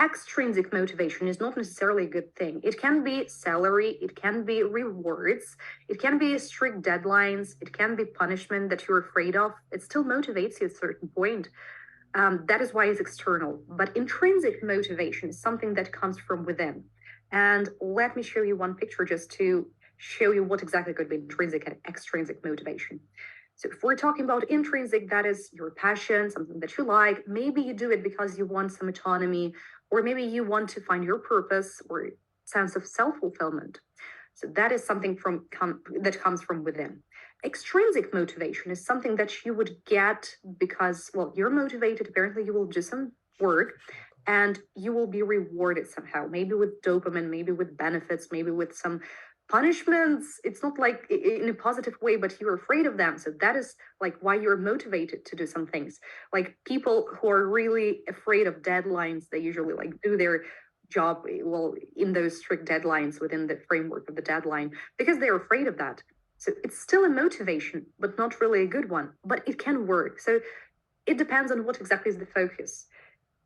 Extrinsic motivation is not necessarily a good thing. It can be salary, it can be rewards, it can be strict deadlines, it can be punishment that you're afraid of. It still motivates you at a certain point. That is why it's external. But intrinsic motivation is something that comes from within. And let me show you one picture just to show you what exactly could be intrinsic and extrinsic motivation. So if we're talking about intrinsic, that is your passion, something that you like. Maybe you do it because you want some autonomy, or maybe you want to find your purpose or sense of self-fulfillment. So that is something that comes from within. Extrinsic motivation is something that you would get because, well, you're motivated. Apparently, you will do some work and you will be rewarded somehow, maybe with dopamine, maybe with benefits, maybe with some punishments. It's not like in a positive way, but you're afraid of them. So that is like why you're motivated to do some things. Like people who are really afraid of deadlines, they usually like do their job well in those strict deadlines within the framework of the deadline because they're afraid of that. So it's still a motivation, but not really a good one, but it can work. So it depends on what exactly is the focus.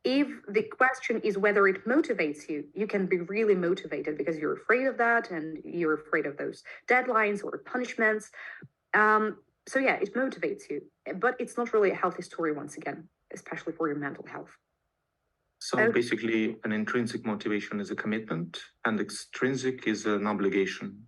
If the question is whether it motivates you, you can be really motivated because you're afraid of that and you're afraid of those deadlines or punishments. So yeah, it motivates you, but it's not really a healthy story once again, especially for your mental health. So basically, an intrinsic motivation is a commitment, and extrinsic is an obligation.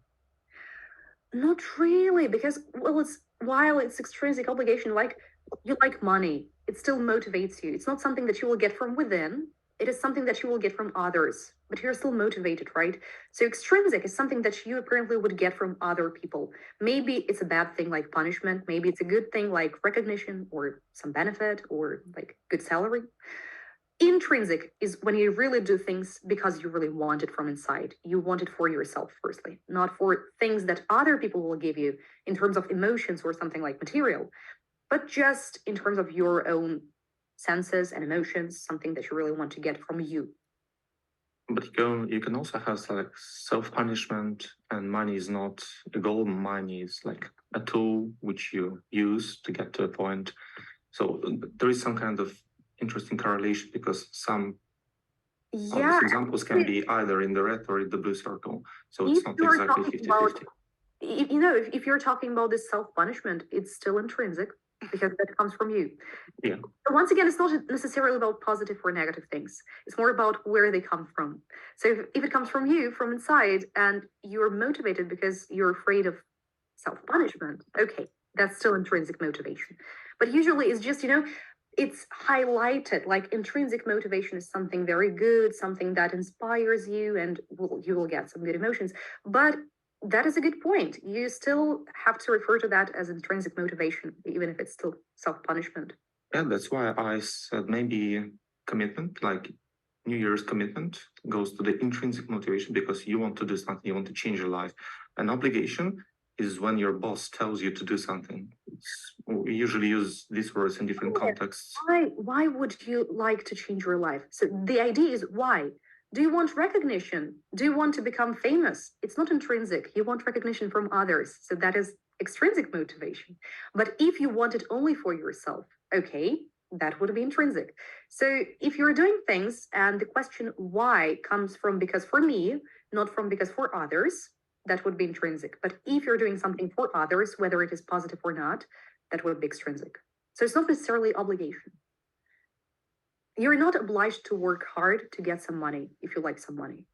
Not really, because while it's extrinsic obligation, like you like money, it still motivates you. It's not something that you will get from within. It is something that you will get from others, but you're still motivated, right? So extrinsic is something that you apparently would get from other people. Maybe it's a bad thing like punishment. Maybe it's a good thing like recognition or some benefit or like good salary. Intrinsic is when you really do things because you really want it from inside. You want it for yourself, firstly, not for things that other people will give you in terms of emotions or something like material, but just in terms of your own senses and emotions, something that you really want to get from you. But you can also have like self-punishment, and money is not a goal. Money is like a tool which you use to get to a point. So there is some kind of interesting correlation because some of these examples can be either in the red or in the blue circle. So it's not exactly 50-50. If you're talking about this self-punishment, it's still intrinsic because that comes from you. Yeah. But once again, it's not necessarily about positive or negative things. It's more about where they come from. So if it comes from you, from inside, and you're motivated because you're afraid of self-punishment, okay, that's still intrinsic motivation. But usually it's just, it's highlighted, like intrinsic motivation is something very good, something that inspires you, and you will get some good emotions. But that is a good point. You still have to refer to that as intrinsic motivation, even if it's still self-punishment. Yeah, that's why I said maybe commitment, like New Year's commitment, goes to the intrinsic motivation because you want to do something, you want to change your life. An obligation is when your boss tells you to do something. We usually use these words in different contexts. Why would you like to change your life? So the idea is why? Do you want recognition? Do you want to become famous? It's not intrinsic. You want recognition from others. So that is extrinsic motivation. But if you want it only for yourself, okay, that would be intrinsic. So if you're doing things and the question why comes from because for me, not from because for others, that would be intrinsic. But if you're doing something for others, whether it is positive or not, that would be extrinsic. So it's not necessarily obligation. You're not obliged to work hard to get some money if you like some money,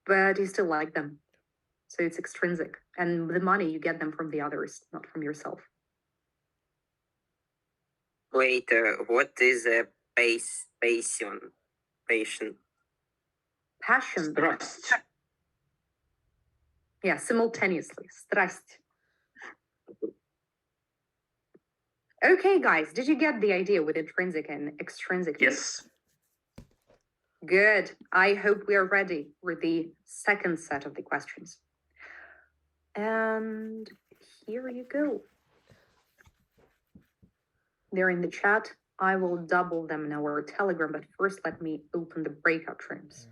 but you still like them. So it's extrinsic. And the money, you get them from the others, not from yourself. Wait, what is a passion? Passion. Trust. Yeah, simultaneously. Страсть. Okay, guys, did you get the idea with intrinsic and extrinsic? Yes. Good. I hope we are ready for the second set of the questions. And here you go. They're in the chat. I will double them in our Telegram, but first let me open the breakout rooms.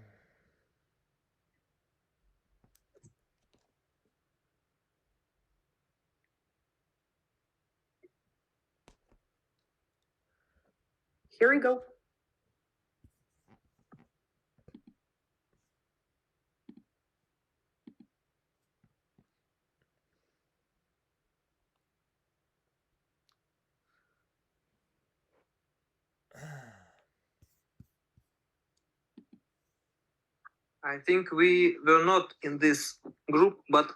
Here we go. I think we were not in this group, but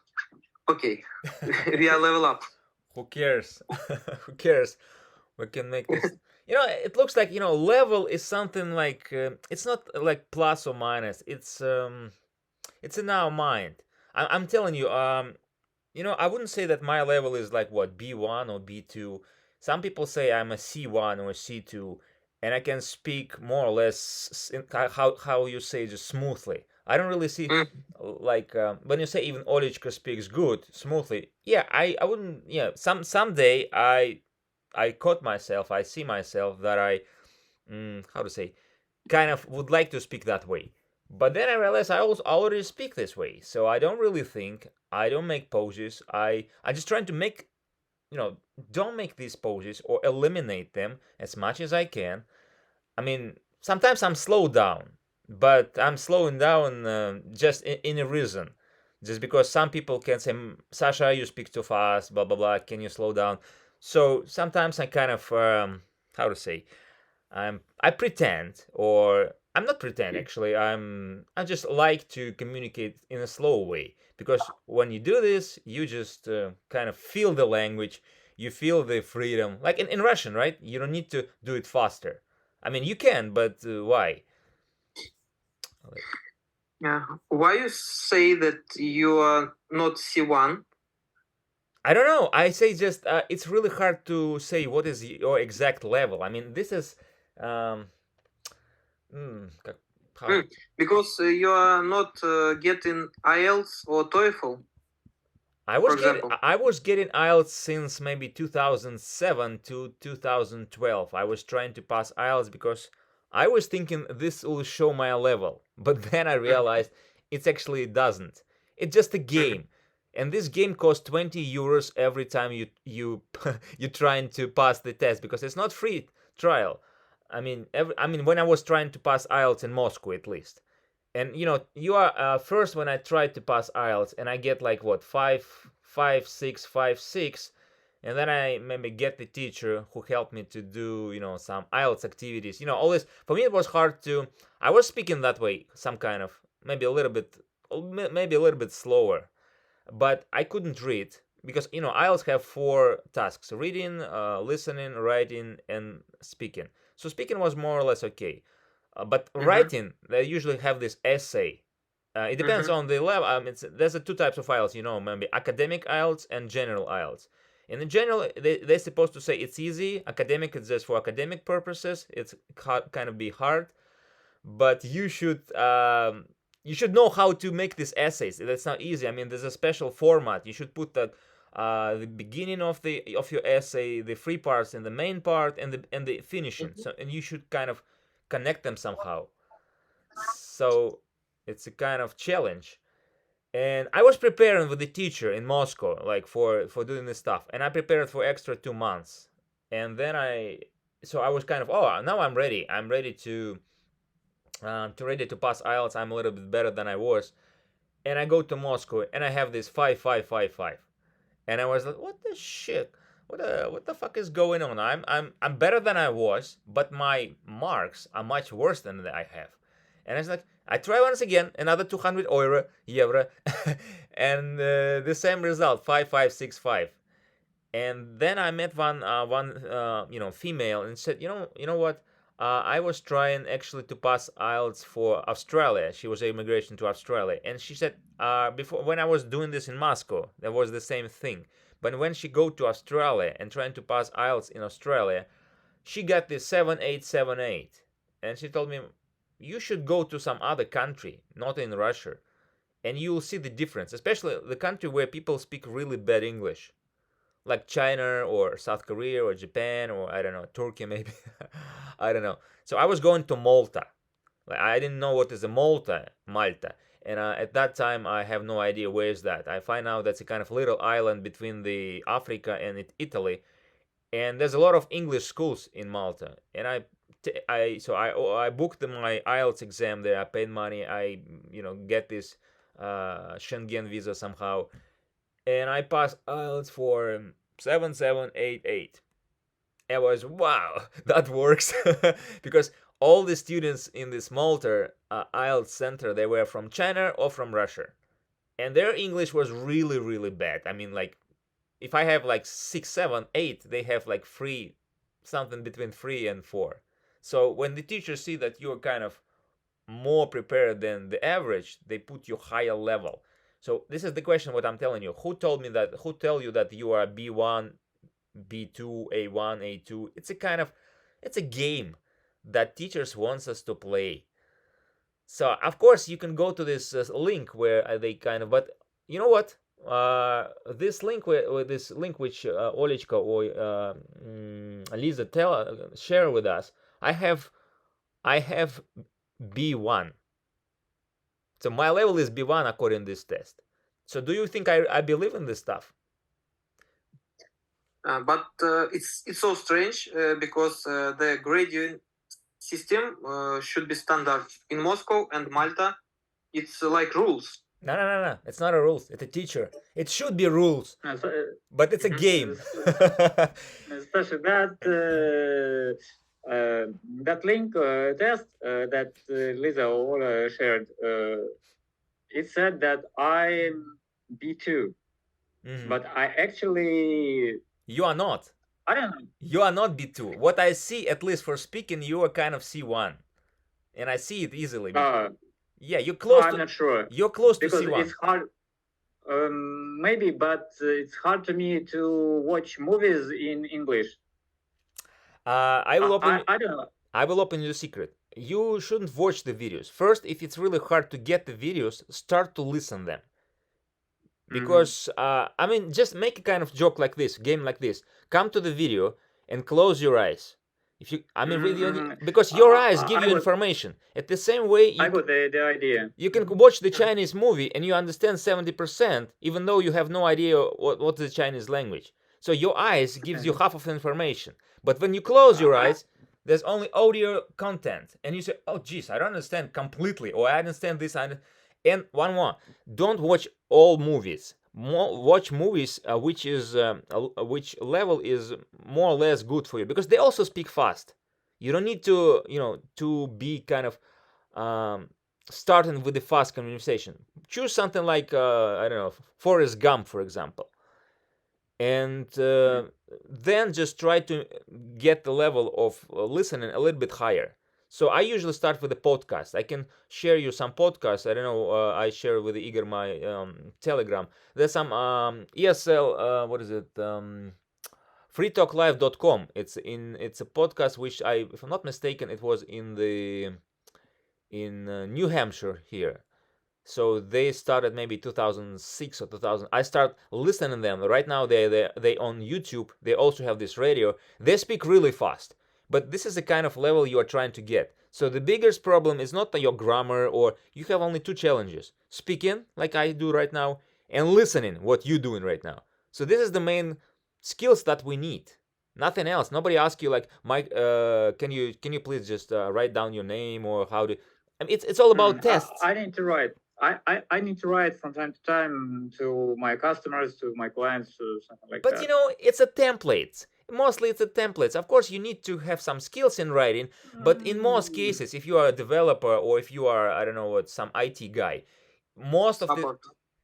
okay, we are level up. Who cares? Who cares? We can make this. It looks like level is something like it's not like plus or minus. It's in our mind. I'm telling you. I wouldn't say that my level is like what B1 or B2. Some people say I'm a C1 or C2, and I can speak more or less how you say just smoothly. I don't really see like when you say even Olichka speaks good smoothly. Yeah, I wouldn't. Yeah, someday I caught myself. I see myself that I how to say kind of would like to speak that way. But then I realized I already speak this way, so I don't really think. I don't make poses. I just trying to make, don't make these poses or eliminate them as much as I can. I mean, sometimes I'm slowed down, but I'm slowing down just in a reason. Just because some people can say, Sasha, you speak too fast, blah, blah, blah, can you slow down? So sometimes I kind of, how to say, I pretend, or I'm not pretend actually. I just like to communicate in a slow way, because when you do this, you just kind of feel the language, you feel the freedom. Like in Russian, right? You don't need to do it faster. I mean, you can, but why? Yeah. Why you say that you are not C1? I don't know. I say just it's really hard to say what is your exact level. I mean, this is because you are not getting IELTS or TOEFL. I was getting IELTS since maybe 2007 to 2012. I was trying to pass IELTS because I was thinking this will show my level, but then I realized it actually doesn't. It's just a game, and this game costs 20 euros every time you you're trying to pass the test, because it's not free trial. I mean, when I was trying to pass IELTS in Moscow, at least, and you are first when I tried to pass IELTS, and I get like what 5.6, and then I maybe get the teacher who helped me to do some IELTS activities. All this for me it was hard to. I was speaking that way, some kind of maybe a little bit slower, but I couldn't read because IELTS have 4 tasks: reading, listening, writing, and speaking. So speaking was more or less okay. But writing, they usually have this essay. It depends on the level. There's 2 types of IELTS, maybe academic IELTS and general IELTS. In the general, they're supposed to say it's easy. Academic is just for academic purposes. It's kind of be hard, but you should know how to make these essays. That's not easy. I mean, there's a special format. You should put the beginning of your essay, the free parts, and the main part, and the finishing. So, and you should kind of connect them somehow. So it's a kind of challenge. And I was preparing with the teacher in Moscow, like for doing this stuff, and I prepared for extra 2 months. And then I was kind of, now I'm ready. I'm ready to pass IELTS. I'm a little bit better than I was. And I go to Moscow and I have this 5.5. And I was like, what the shit? What the fuck is going on? I'm better than I was, but my marks are much worse than I have. And I was like, I try once again, another 200 euro, and the same result, 5.565. And then I met one female, and said, you know what? I was trying actually to pass IELTS for Australia. She was immigration to Australia, and she said before, when I was doing this in Moscow, there was the same thing. But when she go to Australia and trying to pass IELTS in Australia, she got this 7.878, and she told me, you should go to some other country, not in Russia. and you'll see the difference, especially the country where people speak really bad English, like China or South Korea or Japan or I don't know, Turkey maybe. I don't know. So I was going to Malta. Like, I didn't know what is a Malta, and at that time I have no idea where is that. I find out that's a kind of little island between the Africa and Italy, and there's a lot of English schools in Malta. And I booked my IELTS exam there. I paid money. I get this Schengen visa somehow, and I passed IELTS for 7788. I was, wow, that works. Because all the students in this Malta IELTS center, they were from China or from Russia, and their English was really, really bad. I mean, like, if I have like 6, 7, 8, they have like 3, something between 3 and 4. So when the teachers see that you're kind of more prepared than the average, they put you higher level. So this is the question what I'm telling you. Who tell you that you are B1, B2, A1, A2? It's a game that teachers wants us to play. So of course you can go to this link where they but you know what? This link which Olechka or Lisa share with us, I have B1. So my level is B1 according to this test. So do you think I believe in this stuff? But it's so strange because the grading system should be standard in Moscow and Malta. It's like rules. No. It's not a rules. It's a teacher. It should be rules, but it's a game. Especially that link test that Lisa Ola shared. It said that I'm B2, but I actually. You are not. I don't know. You are not B2. What I see, at least for speaking, you are kind of C1, and I see it easily. Yeah, you're close. I'm not sure. You're close because to C1. It's hard. Maybe, but it's hard to me to watch movies in English. I will open. I don't know. I will open you a secret. You shouldn't watch the videos. First, if it's really hard to get the videos, start to listen them. Because I mean, just make a kind of joke like this, game like this. Come to the video and close your eyes. If you, I mean, really, because your eyes give you information. At the same way, I got the idea. You can watch the Chinese movie and you understand 70%, even though you have no idea what the Chinese language. So your eyes gives you half of the information. But when you close your eyes, there's only audio content, and you say, "Oh, geez, I don't understand completely," or "I understand this." And one more: don't watch all movies. Watch movies which level is more or less good for you, because they also speak fast. You don't need to to be kind of starting with the fast conversation. Choose something like I don't know, Forrest Gump, for example, and then just try to get the level of listening a little bit higher. So I usually start with a podcast. I can share you some podcasts. I don't know. I share with Igor my Telegram. There's some ESL. What is it? freetalklive.com. It's a podcast which if I'm not mistaken, it was in New Hampshire here. So they started maybe 2006 or 2000. I start listening to them. Right now they on YouTube. They also have this radio. They speak really fast. But this is the kind of level you are trying to get. So the biggest problem is not your grammar, or you have only two challenges: speaking, like I do right now, and listening, what you're doing right now. So this is the main skills that we need. Nothing else. Nobody asks you like, Mike, can you please just write down your name, or how to? I mean, it's all about tests. I need to write. I need to write from time to time to my customers, to my clients, to something like that. But it's a template. Mostly it's a templates. Of course, you need to have some skills in writing, but in most cases, if you are a developer or if you are, I don't know what, some IT guy, most of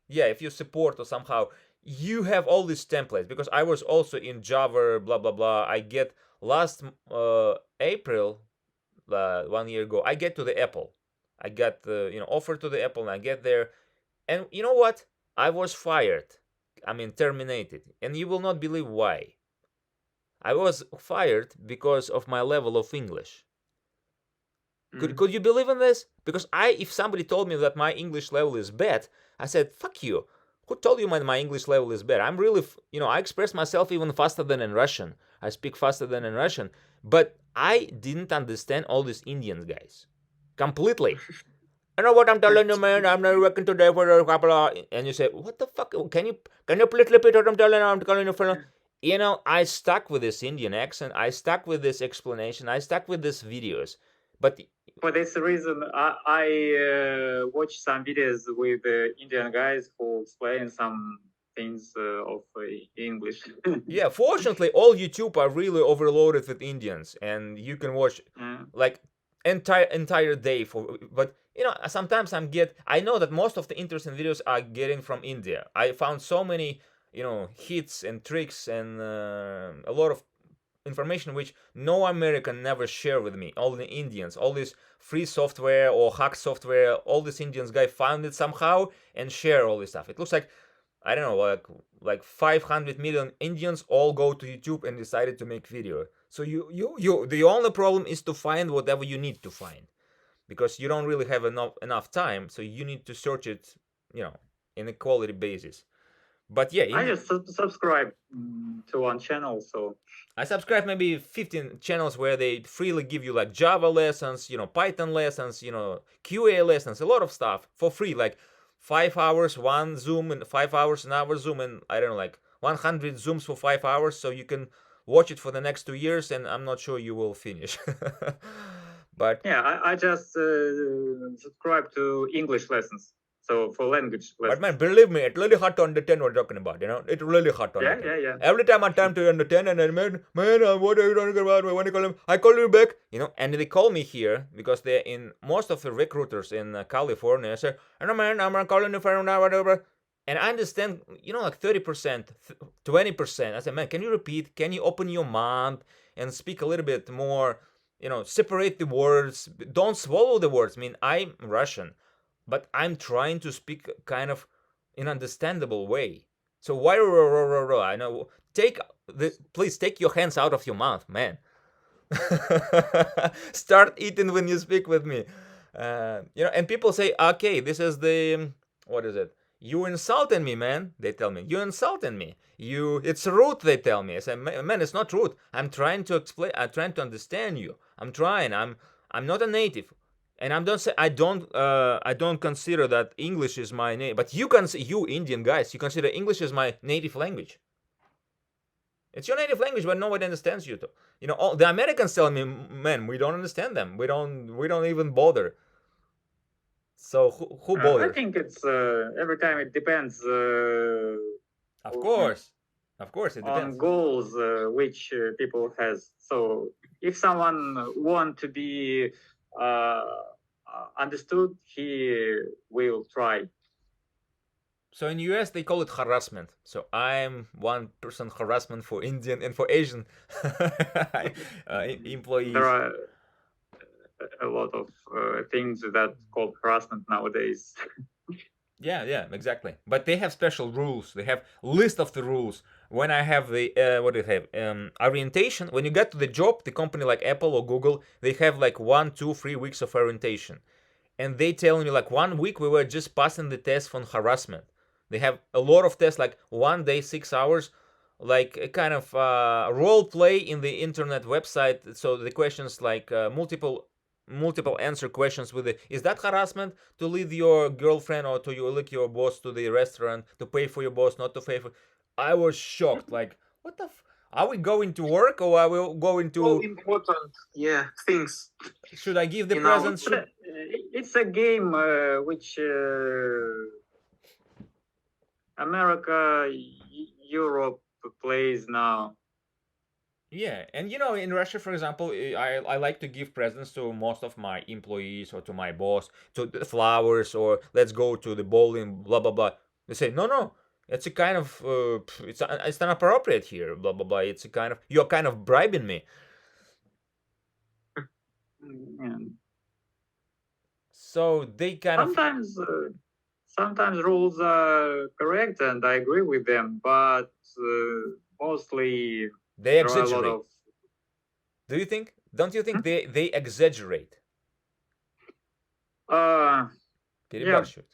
if you support or somehow, you have all these templates. Because I was also in Java, blah blah blah. I get last April, 1 year ago, I get to the Apple. I got the offer to the Apple, and I get there, and you know what? I was fired. I mean, terminated, and you will not believe why. I was fired because of my level of English. Could you believe in this? Because if somebody told me that my English level is bad, I said, fuck you. Who told you my English level is bad? I'm really, I express myself even faster than in Russian. I speak faster than in Russian. But I didn't understand all these Indian guys. Completely. I know what I'm telling you, man. I'm not working today for a couple of... And you say, what the fuck? Can you please repeat what I'm telling you? For... I stuck with this Indian accent. I stuck with this explanation. I stuck with these videos. But for this reason, I watch some videos with Indian guys who explain some things of English. Yeah, fortunately, all YouTube are really overloaded with Indians, and you can watch like entire day for. But sometimes I know that most of the interesting videos are getting from India. I found so many hits and tricks and a lot of information which no American never share with me. All the Indians, all this free software or hack software, all these Indians guy found it somehow and share all this stuff. It looks like, I don't know, like 500 million Indians all go to YouTube and decided to make video. So the only problem is to find whatever you need to find, because you don't really have enough time. So you need to search it, in a quality basis. But yeah, I just subscribe to one channel, so I subscribe maybe 15 channels where they freely give you like Java lessons, Python lessons, QA lessons, a lot of stuff for free, like 5 hours one Zoom and 5 hours another Zoom, and I don't know, like 100 Zooms for 5 hours, so you can watch it for the next 2 years, and I'm not sure you will finish. But yeah, I just subscribe to English lessons. So for language lessons. But man, believe me, it's really hard to understand what you're talking about, It's really hard to understand. Yeah. Every time I attempt to understand, and then, man, what are you talking about? When you call him, I call you back, and they call me here because they're in most of the recruiters in California. I say, man, I'm calling you for now, whatever. And I understand, like 30%, 20%. I say, man, can you repeat? Can you open your mouth and speak a little bit more, separate the words? Don't swallow the words. I mean, I'm Russian, but I'm trying to speak kind of in understandable way. So why I know. Please take your hands out of your mouth, man. Start eating when you speak with me. And people say, okay, this is what is it? You insulting me, man. They tell me, you insulting me. It's rude, they tell me. I say, man, it's not rude. I'm trying to explain. I'm trying to understand you. I'm trying. I'm not a native. And I don't consider that English is my native. But you Indian guys, you consider English is my native language. It's your native language, but nobody understands you. All the Americans tell me, man, we don't understand them. We don't even bother. So who bothers? I think it's every time it depends. Of course, it depends on goals which people has. So if someone want to be understood, he will try. So in US they call it harassment. So I'm 1% harassment for Indian and for Asian employees. There are a lot of things that called harassment nowadays. Yeah, exactly. But they have special rules. They have list of the rules. When I have the orientation, when you get to the job, the company like Apple or Google, they have like 1, 2, 3 weeks of orientation, and they tell me like 1 week we were just passing the test on harassment. They have a lot of tests, like 1 day, 6 hours, like a kind of role play in the internet website. So the questions like multiple answer questions with is that harassment to lead your girlfriend or to your boss to the restaurant, to pay for your boss, not to pay for... I was shocked, like, what the are we going to work or are we going to... All important, things. Should I give the presents? It's a game which America, Europe plays now. Yeah, and in Russia, for example, I like to give presents to most of my employees or to my boss, to the flowers, or let's go to the bowling, blah blah blah. They say no, it's a kind of it's not appropriate here, blah blah blah. It's a kind of, you're kind of bribing me. Yeah. So they kind sometimes rules are correct and I agree with them, but mostly they exaggerate. Do you think? Don't you think they exaggerate? Перебарщивают.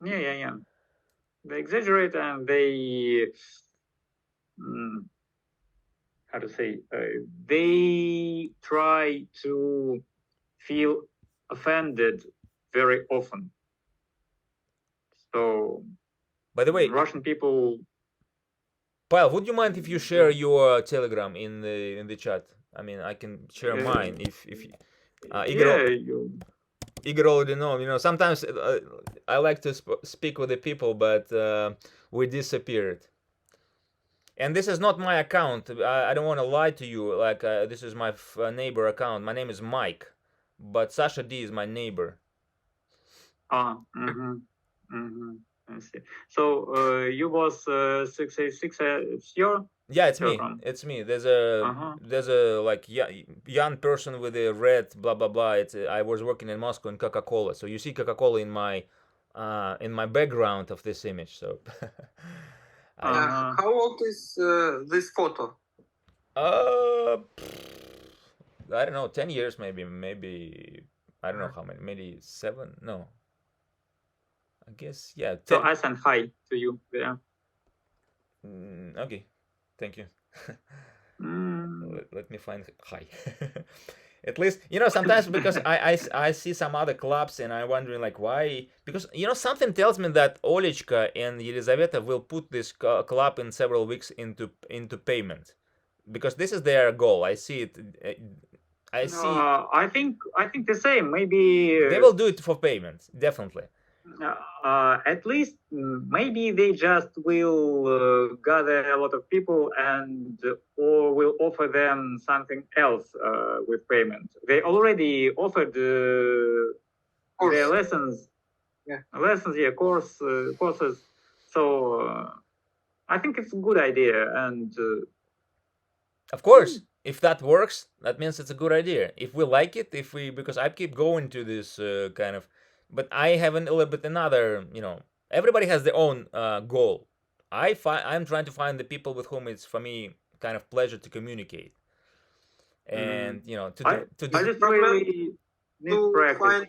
Yeah. They exaggerate and they, how to say, they try to feel offended very often. So, By the way, Russian people. Pavel, would you mind if you share your Telegram in the chat? I mean, I can share mine if Igor already know. You know, sometimes I like to speak with the people, but we disappeared. And this is not my account. I don't want to lie to you. Like this is my neighbor account. My name is Mike, but Sasha D is my neighbor. I see. So you was 686. It's your. Yeah, it's me. It's me. There's a like young person with a red blah blah blah. I was working in Moscow in Coca-Cola. So you see Coca-Cola in my background of this image. So how old is this photo? I don't know, 10 years maybe I don't know how many, maybe 7. No, I guess yeah. 10. So I send hi to you there. Okay, thank you. Let me find hi. At least, you know, sometimes because I see some other clubs and I'm wondering like why, because you know something tells me that Olechka and Yelizaveta will put this club in several weeks into payment, because this is their goal. I see it. I think the same. Maybe they will do it for payment, definitely. At least maybe they just will gather a lot of people and or will offer them something else with payment. They already offered their lessons, courses. So I think it's a good idea, and of course, if that works, that means it's a good idea. If we like it, because I keep going to this kind of. But I have a little bit another, you know, everybody has their own goal. I'm trying to find the people with whom it's, for me, kind of pleasure to communicate. And, you know, I just really to find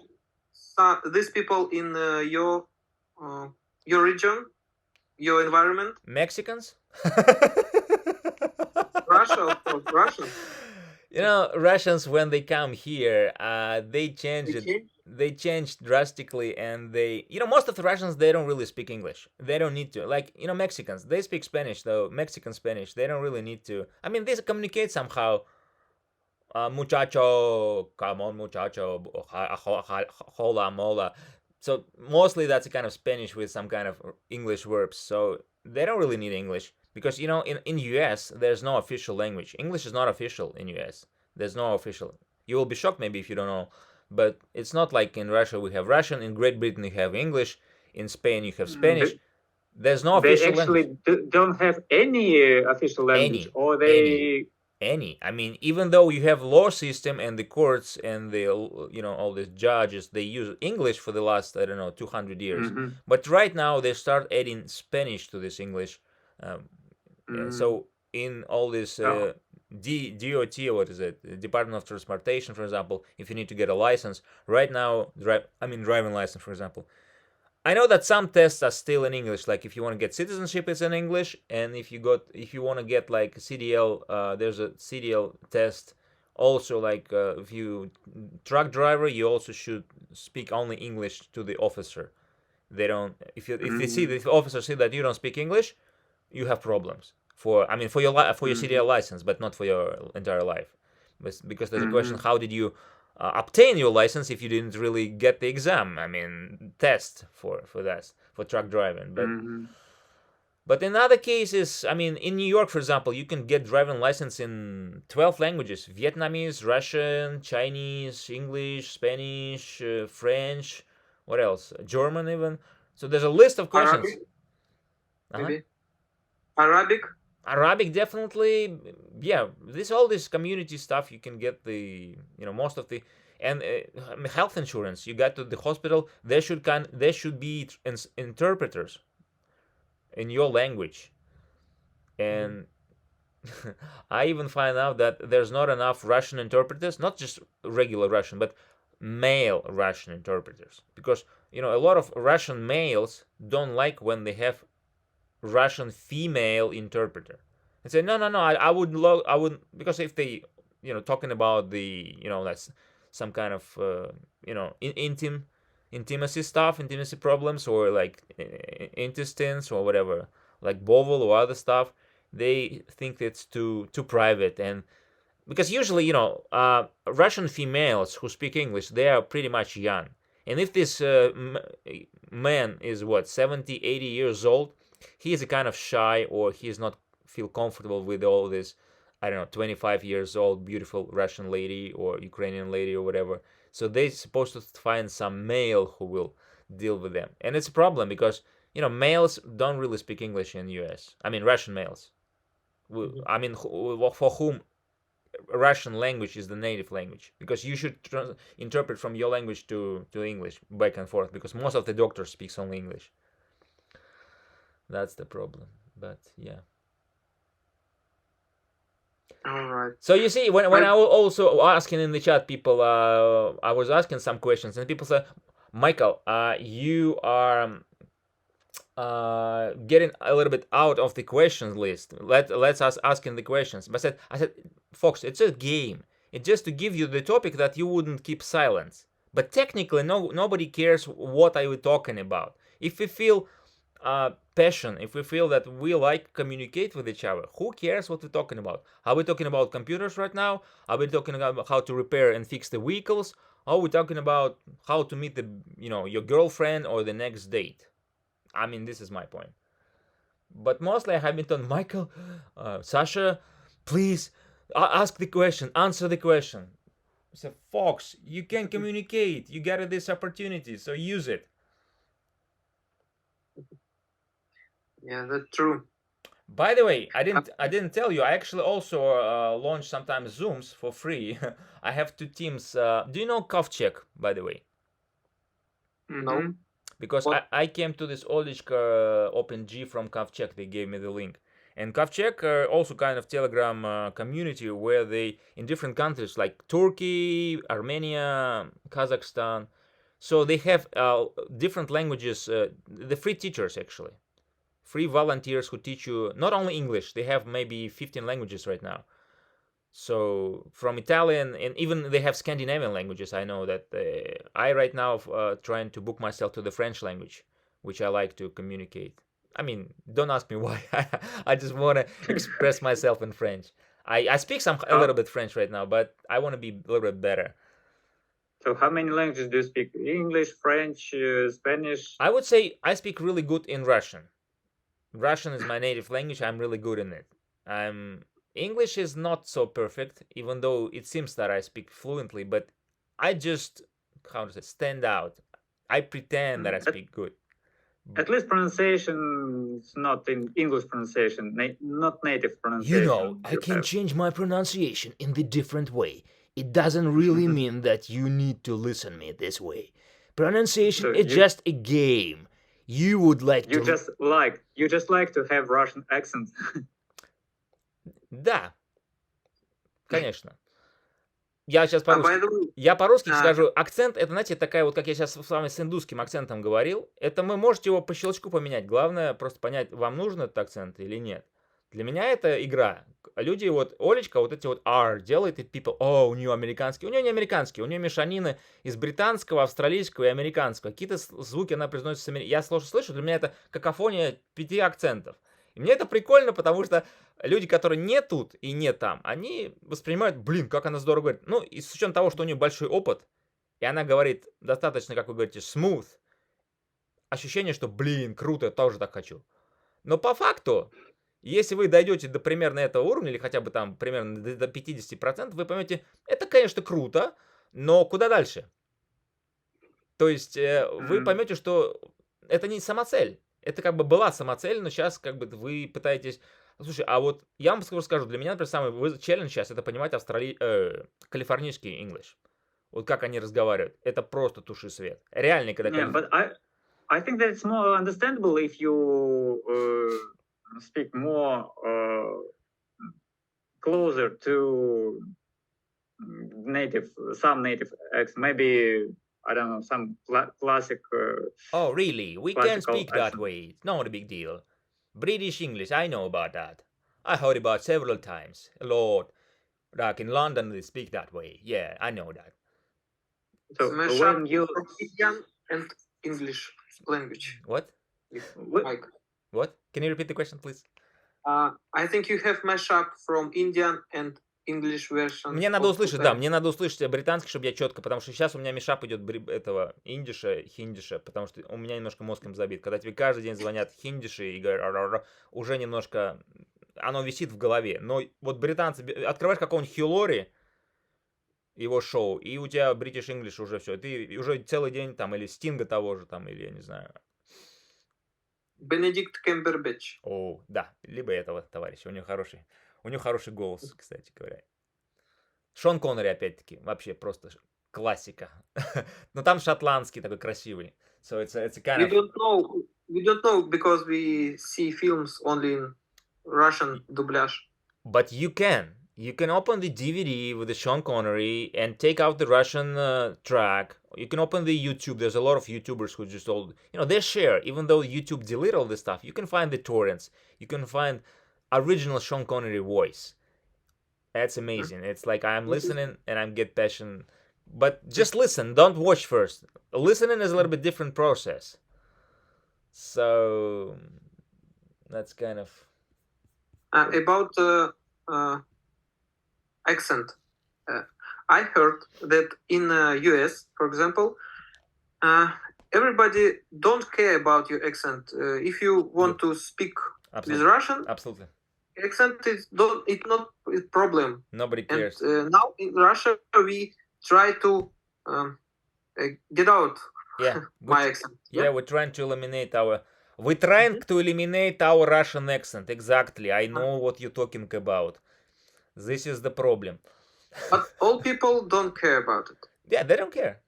these people in your region, your environment. Mexicans? Russia, of course, Russians. You know, Russians, when they come here, they change it. They change drastically, and you know, most of the Russians, they don't really speak English. They don't need to. Like, you know, Mexicans, they speak Spanish, though. Mexican Spanish, they don't really need to. I mean, they communicate somehow. Muchacho, come on, muchacho, hola, mola. So mostly that's a kind of Spanish with some kind of English verbs. So they don't really need English. Because, you know, in US, there's no official language. English is not official in US. There's no official. You will be shocked maybe if you don't know. But it's not like in Russia we have Russian. In Great Britain you have English. In Spain you have Spanish. There's no official language. They actually don't have any official language. Any. I mean, even though you have law system and the courts and the, you know, all the judges, they use English for the last, I don't know, 200 years. But right now they start adding Spanish to this English. So in all this DOT, what is it? Department of Transportation, for example, if you need to get a license, right now, driving license, for example. I know that some tests are still in English. Like if you want to get citizenship, it's in English, and if you want to get like CDL, there's a CDL test. Also, like if you truck driver, you also should speak only English to the officer. They don't. If the officer see that you don't speak English, you have problems for your CDL license, but not for your entire life. Because there's a question: how did you obtain your license if you didn't really get the exam? I mean, test for truck driving. But in other cases, I mean, in New York, for example, you can get driving license in 12 languages: Vietnamese, Russian, Chinese, English, Spanish, French. What else? German even. So there's a list of questions. Maybe. Arabic, definitely. Yeah, all this community stuff, you can get most of the, and health insurance. You got to the hospital, there should be interpreters in your language. And I even find out that there's not enough Russian interpreters, not just regular Russian, but male Russian interpreters, because a lot of Russian males don't like when they have Russian female interpreter and say no, I wouldn't, because if they talking about the that's some kind of intimacy problems, or like intestines or whatever, like bowel or other stuff, they think it's too private. And because usually Russian females who speak English, they are pretty much young, and if this man is 70, 80 years old, he is a kind of shy, or he is not feel comfortable with all this, I don't know, 25 years old beautiful Russian lady or Ukrainian lady or whatever. So they're supposed to find some male who will deal with them, and it's a problem because males don't really speak English in US. I mean, Russian males. I mean, for whom Russian language is the native language, because you should interpret from your language to English back and forth, because most of the doctors speaks only English. That's the problem. But yeah. All right. So you see, when I was also asking in the chat, people, I was asking some questions, and people said, Michael, you are getting a little bit out of the questions list. Let's us asking the questions. But I said, Fox, it's a game. It's just to give you the topic that you wouldn't keep silence. But technically, nobody cares what are we talking about. If we feel passion, if we feel that we like communicate with each other, who cares what we're talking about? Are we talking about computers right now? Are we talking about how to repair and fix the vehicles? Are we talking about how to meet your girlfriend or the next date? I mean, this is my point. But mostly I have been told, Michael, Sasha, please ask the question, answer the question. So Fox, you can communicate. You got this opportunity, so use it. Yeah, that's true. By the way, I didn't tell you. I actually also launch sometimes Zooms for free. I have 2 teams. Do you know Kovchek, by the way? No. Because I came to this Olichka OpenG from Kovchek. They gave me the link. And Kovchek also kind of Telegram community where they, in different countries like Turkey, Armenia, Kazakhstan, so they have different languages, the free teachers actually. Free volunteers who teach you not only English, they have maybe 15 languages right now. So from Italian, and even they have Scandinavian languages. I know that I right now trying to book myself to the French language, which I like to communicate. I mean, don't ask me why. I just want to express myself in French. I speak a little bit French right now, but I want to be a little bit better. So how many languages do you speak? English, French, Spanish? I would say I speak really good in Russian. Russian is my native language. I'm really good in it. English is not so perfect, even though it seems that I speak fluently, but I just, stand out. I pretend that I speak good. At least pronunciation is not in English pronunciation, not native pronunciation. I can change my pronunciation in the different way. It doesn't really mean that you need to listen me this way. Pronunciation is just a game. You would like you just like to have Russian accent. Да, конечно. Я сейчас по-русски скажу. Акцент, это, знаете, такая вот, как я сейчас с вами с индусским акцентом говорил, это вы можете его по щелчку поменять. Главное просто понять, вам нужен этот акцент или нет. Для меня это игра. Люди, Олечка, эти R делает, и people, у нее американский. У нее не американский, у нее мешанины из британского, австралийского и американского. Какие-то звуки она произносит с американским. Я слышу, для меня это какофония 5 акцентов. И мне это прикольно, потому что люди, которые не тут и не там, они воспринимают, как она здорово говорит. Ну, и с учетом того, что у нее большой опыт, и она говорит достаточно, как вы говорите, smooth, ощущение, что, круто, я тоже так хочу. Но по факту, если вы дойдете до примерно этого уровня, или хотя бы там примерно до 50%, вы поймете, это, конечно, круто, но куда дальше? То есть вы поймете, что это не самоцель. Это как бы была самоцель, но сейчас как бы вы пытаетесь... Слушай, а я вам скажу, для меня, например, самый челлендж сейчас, это понимать калифорнийский English. Вот как они разговаривают. Это просто туши свет. Реально, когда... but I think that it's more understandable if you speak more closer to some native accent. Maybe I don't know, some classic. Oh, really? We can classical speak that accent. way. It's not a big deal. British English, I know about that. I heard about several times. Lord, like in London, they speak that way. Yeah, I know that. So Smash up when you from Indian and English language. What? Like, What? Can you repeat the question, please? I think you have mashup from Indian and English version. Мне надо of услышать, да, language. мне надо услышать британский, чтобы я четко, потому что сейчас у меня мешап идет этого индиша, хиндиша, потому что у меня немножко мозг им забит. Когда тебе каждый день звонят хиндиши и говорят, «Ра-ра-ра», уже немножко оно висит в голове. Но вот британцы, открываешь какого-нибудь Хиллори, его шоу, и у тебя British English уже все. Ты уже целый день там, или Стинга того же там, или я не знаю. Benedict Cumberbatch. О, да, либо этого товарища. У него хороший голос, кстати говоря. Шон Коннери, опять-таки, вообще просто классика. Но там шотландский такой красивый. So it's a kind We don't know because we see films only in Russian dublage. But you can open the DVD with the Sean Connery and take out the Russian track. You can open the YouTube. There's a lot of YouTubers who just they share. Even though YouTube delete all this stuff, you can find the torrents. You can find original Sean Connery voice. That's amazing. It's like I'm listening and I'm get passion. But just listen. Don't watch first. Listening is a little bit different process. So that's kind of About accent. I heard that in US, for example, everybody don't care about your accent. If you want to speak with Russian, absolutely. Accent is it's not a problem. Nobody cares. And now in Russia we try to get out my accent. Yeah, we're trying to eliminate our Russian accent. Exactly. I know what you're talking about. This is the problem. But all people don't care about it. Yeah, they don't care.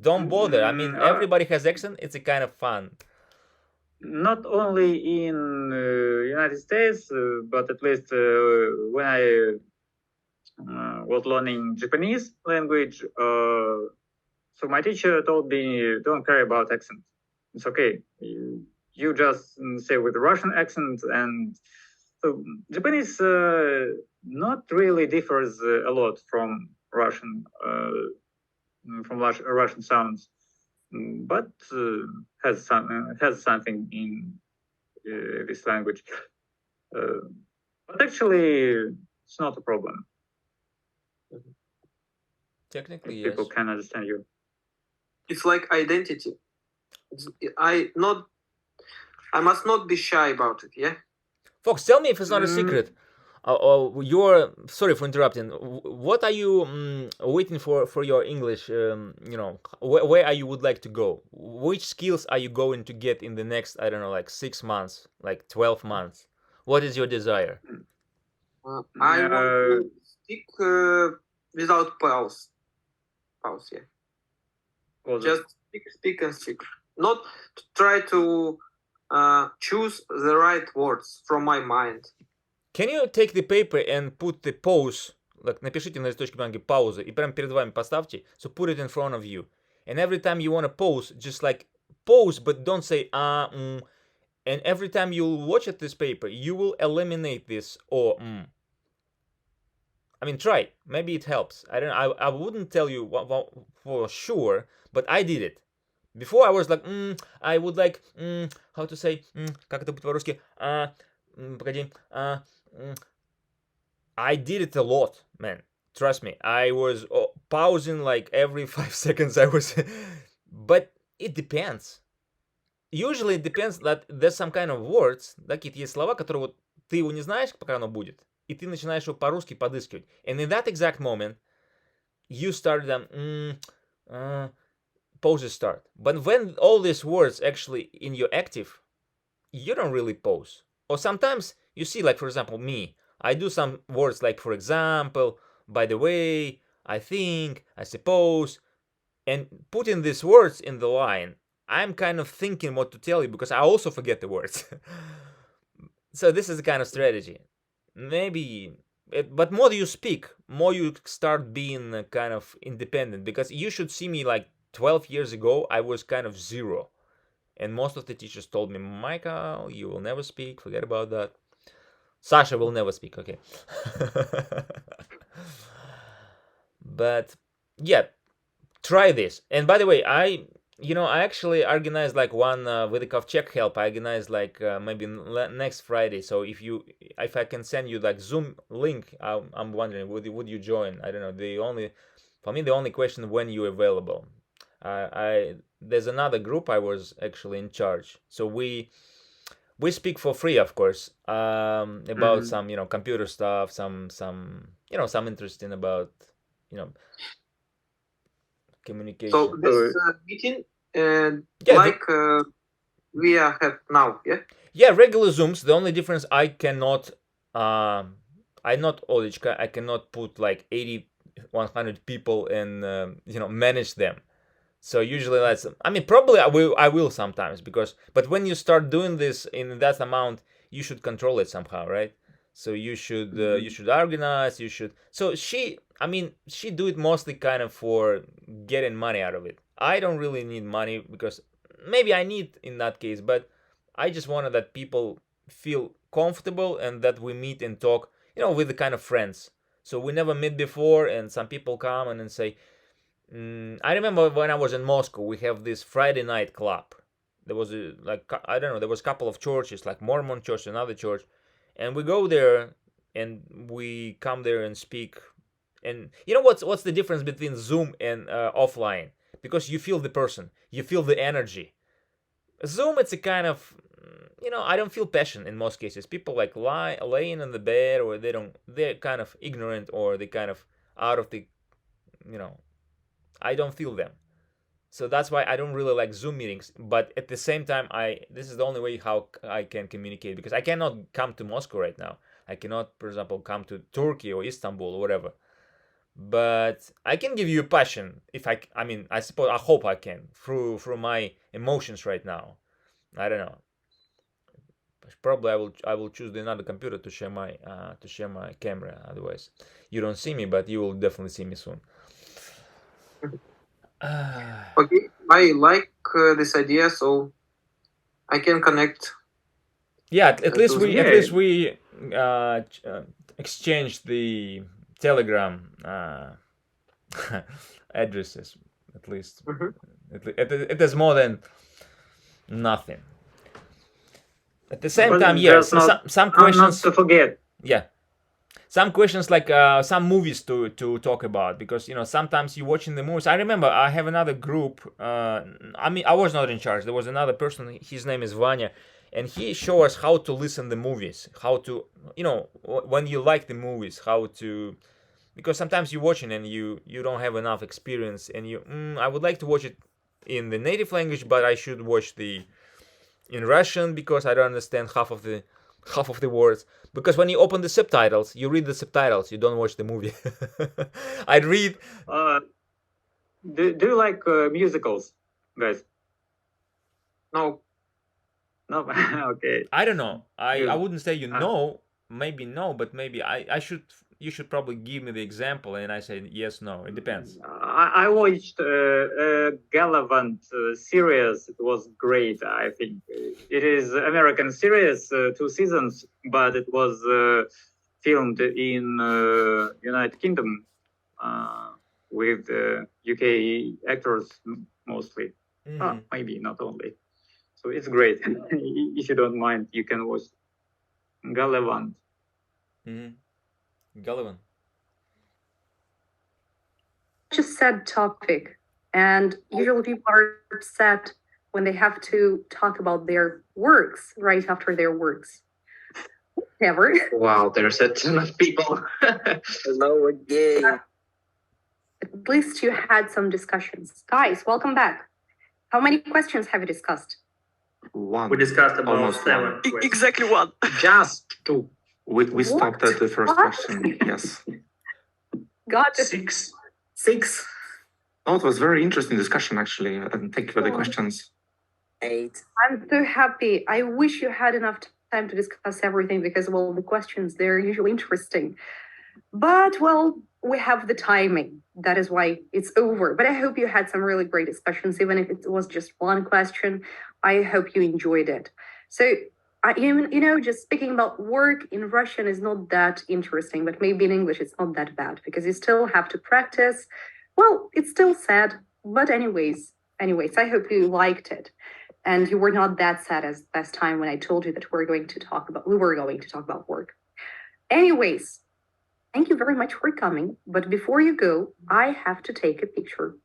Don't bother. I mean, everybody has accent. It's a kind of fun. Not only in United States, but at least when I was learning Japanese language, so my teacher told me, don't care about accent. It's okay. You just say with Russian accent, and so Japanese not really differs a lot from Russian sounds, but has something in this language. But actually, it's not a problem. Technically, people can understand you. It's like identity. I must not be shy about it. Yeah. Fox, tell me if it's not a secret. You're sorry for interrupting. What are you waiting for your English? Where are you would like to go? Which skills are you going to get in the next, I don't know, like 6 months, like 12 months? What is your desire? I want to speak without pause. Pause, yeah. Just speak and speak. Not to try to choose the right words from my mind. Can you take the paper and put the pause, like напишите на листочке бумаги паузу и прямо перед вами поставьте, so put it in front of you. And every time you want to pause, just like pause, but don't say And every time you watch at this paper, you will eliminate this I mean, try it. Maybe it helps. I don't know. I wouldn't tell you for sure, but I did it. Before I was like, I would like, how to say, как это будет по-русски? Погоди. I did it a lot, man. Trust me. I was pausing like every 5 seconds. But it depends. Usually it depends that there's some kind of words, да, какие-то есть слова, которые вот ты его не знаешь, пока оно будет, и ты начинаешь его по-русски подыскивать. And in that exact moment, you start them, pauses start. But when all these words actually in your active, you don't really pause. Or sometimes you see, like, for example, me, I do some words like, for example, by the way, I think, I suppose, and putting these words in the line, I'm kind of thinking what to tell you because I also forget the words. So this is the kind of strategy. Maybe but more you speak, more you start being kind of independent. Because you should see me like 12 years ago, I was kind of zero. And most of the teachers told me, Michael, you will never speak, forget about that. Sasha will never speak, okay. But yeah, try this. And by the way, I actually organized like one with the Kovchek help. I organized like maybe next Friday. So if I can send you like Zoom link, I'm wondering, would you join? I don't know. For me, the only question when you're available. There's another group I was actually in charge. So we speak for free, of course, about some computer stuff, some interesting about communication. So this meeting, we have now, yeah? Yeah, regular Zooms. The only difference, I cannot, I'm not Olichka, I cannot put like 80, 100 people and, manage them. So usually probably I will sometimes, but when you start doing this in that amount, you should control it somehow, right? So you should organize, so she do it mostly kind of for getting money out of it. I don't really need money, because maybe I need in that case, but I just wanted that people feel comfortable and that we meet and talk, with the kind of friends. So we never met before, and some people come and then say, I remember when I was in Moscow, we have this Friday night club. There was there was a couple of churches, like Mormon church, another church, and we go there and we come there and speak. And what's the difference between Zoom and offline? Because you feel the person, you feel the energy. Zoom, it's a kind of, I don't feel passion in most cases. People like laying in the bed, or they're kind of ignorant, or they kind of out of the, I don't feel them. So that's why I don't really like Zoom meetings. But at the same time, this is the only way how I can communicate, because I cannot come to Moscow right now. I cannot, for example, come to Turkey or Istanbul or whatever. But I can give you passion if I hope I can through my emotions right now. I don't know. Probably I will choose another computer to share my camera. Otherwise, you don't see me, but you will definitely see me soon. Okay, I like this idea, so I can connect. Yeah, at least we exchanged the Telegram addresses. At least it is more than nothing. At the same time, yes, some questions not to forget. Yeah. Some questions like some movies to talk about, because sometimes you're watching the movies. I remember I have another group. I was not in charge. There was another person. His name is Vanya, and he showed us how to listen the movies, how to when you like the movies, how to, because sometimes you're watching and you don't have enough experience, and I would like to watch it in the native language, but I should watch in Russian because I don't understand half of the words. Because when you open the subtitles, you read the subtitles, you don't watch the movie. I read. Do you like musicals, guys? No. Okay. I don't know. I wouldn't say maybe no, but maybe you should probably give me the example, and I say yes, no. It depends. I watched Galavant series. It was great. I think it is American series, 2 seasons, but it was filmed in United Kingdom with UK actors mostly. Maybe not only. So it's great. If you don't mind, you can watch Galavant. Galavant. Such a sad topic, and usually people are upset when they have to talk about their works right after their works. Never. Wow, there's a ton of people. Hello again. At least you had some discussions. Guys, welcome back. How many questions have you discussed? 1. We discussed about Almost 7. Exactly 1. Just 2. We stopped at the first question. Yes. Got it. 6. Oh, it was very interesting discussion actually, and thank you for the questions. 8. I'm so happy. I wish you had enough time to discuss everything, because, well, the questions, they're usually interesting. But well, we have the timing. That is why it's over. But I hope you had some really great discussions, even if it was just one question. I hope you enjoyed it. So, just speaking about work in Russian is not that interesting, but maybe in English it's not that bad because you still have to practice. Well, it's still sad, but anyways, I hope you liked it. And you were not that sad as last time when I told you that we were going to talk about work. Anyways, thank you very much for coming. But before you go, I have to take a picture.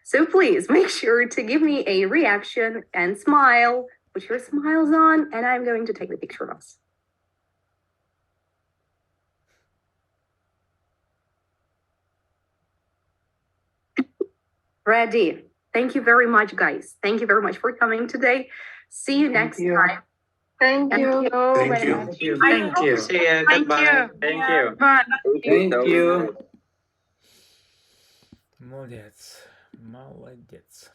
So please make sure to give me a reaction and smile. Put your smiles on, and I'm going to take the picture of us. Ready. Thank you very much, guys. Thank you very much for coming today. See you next time. Thank you. Thank you. Thank you. Thank you. See ya. Thank Goodbye. you. Thank you. Bye. Thank you. Молодец.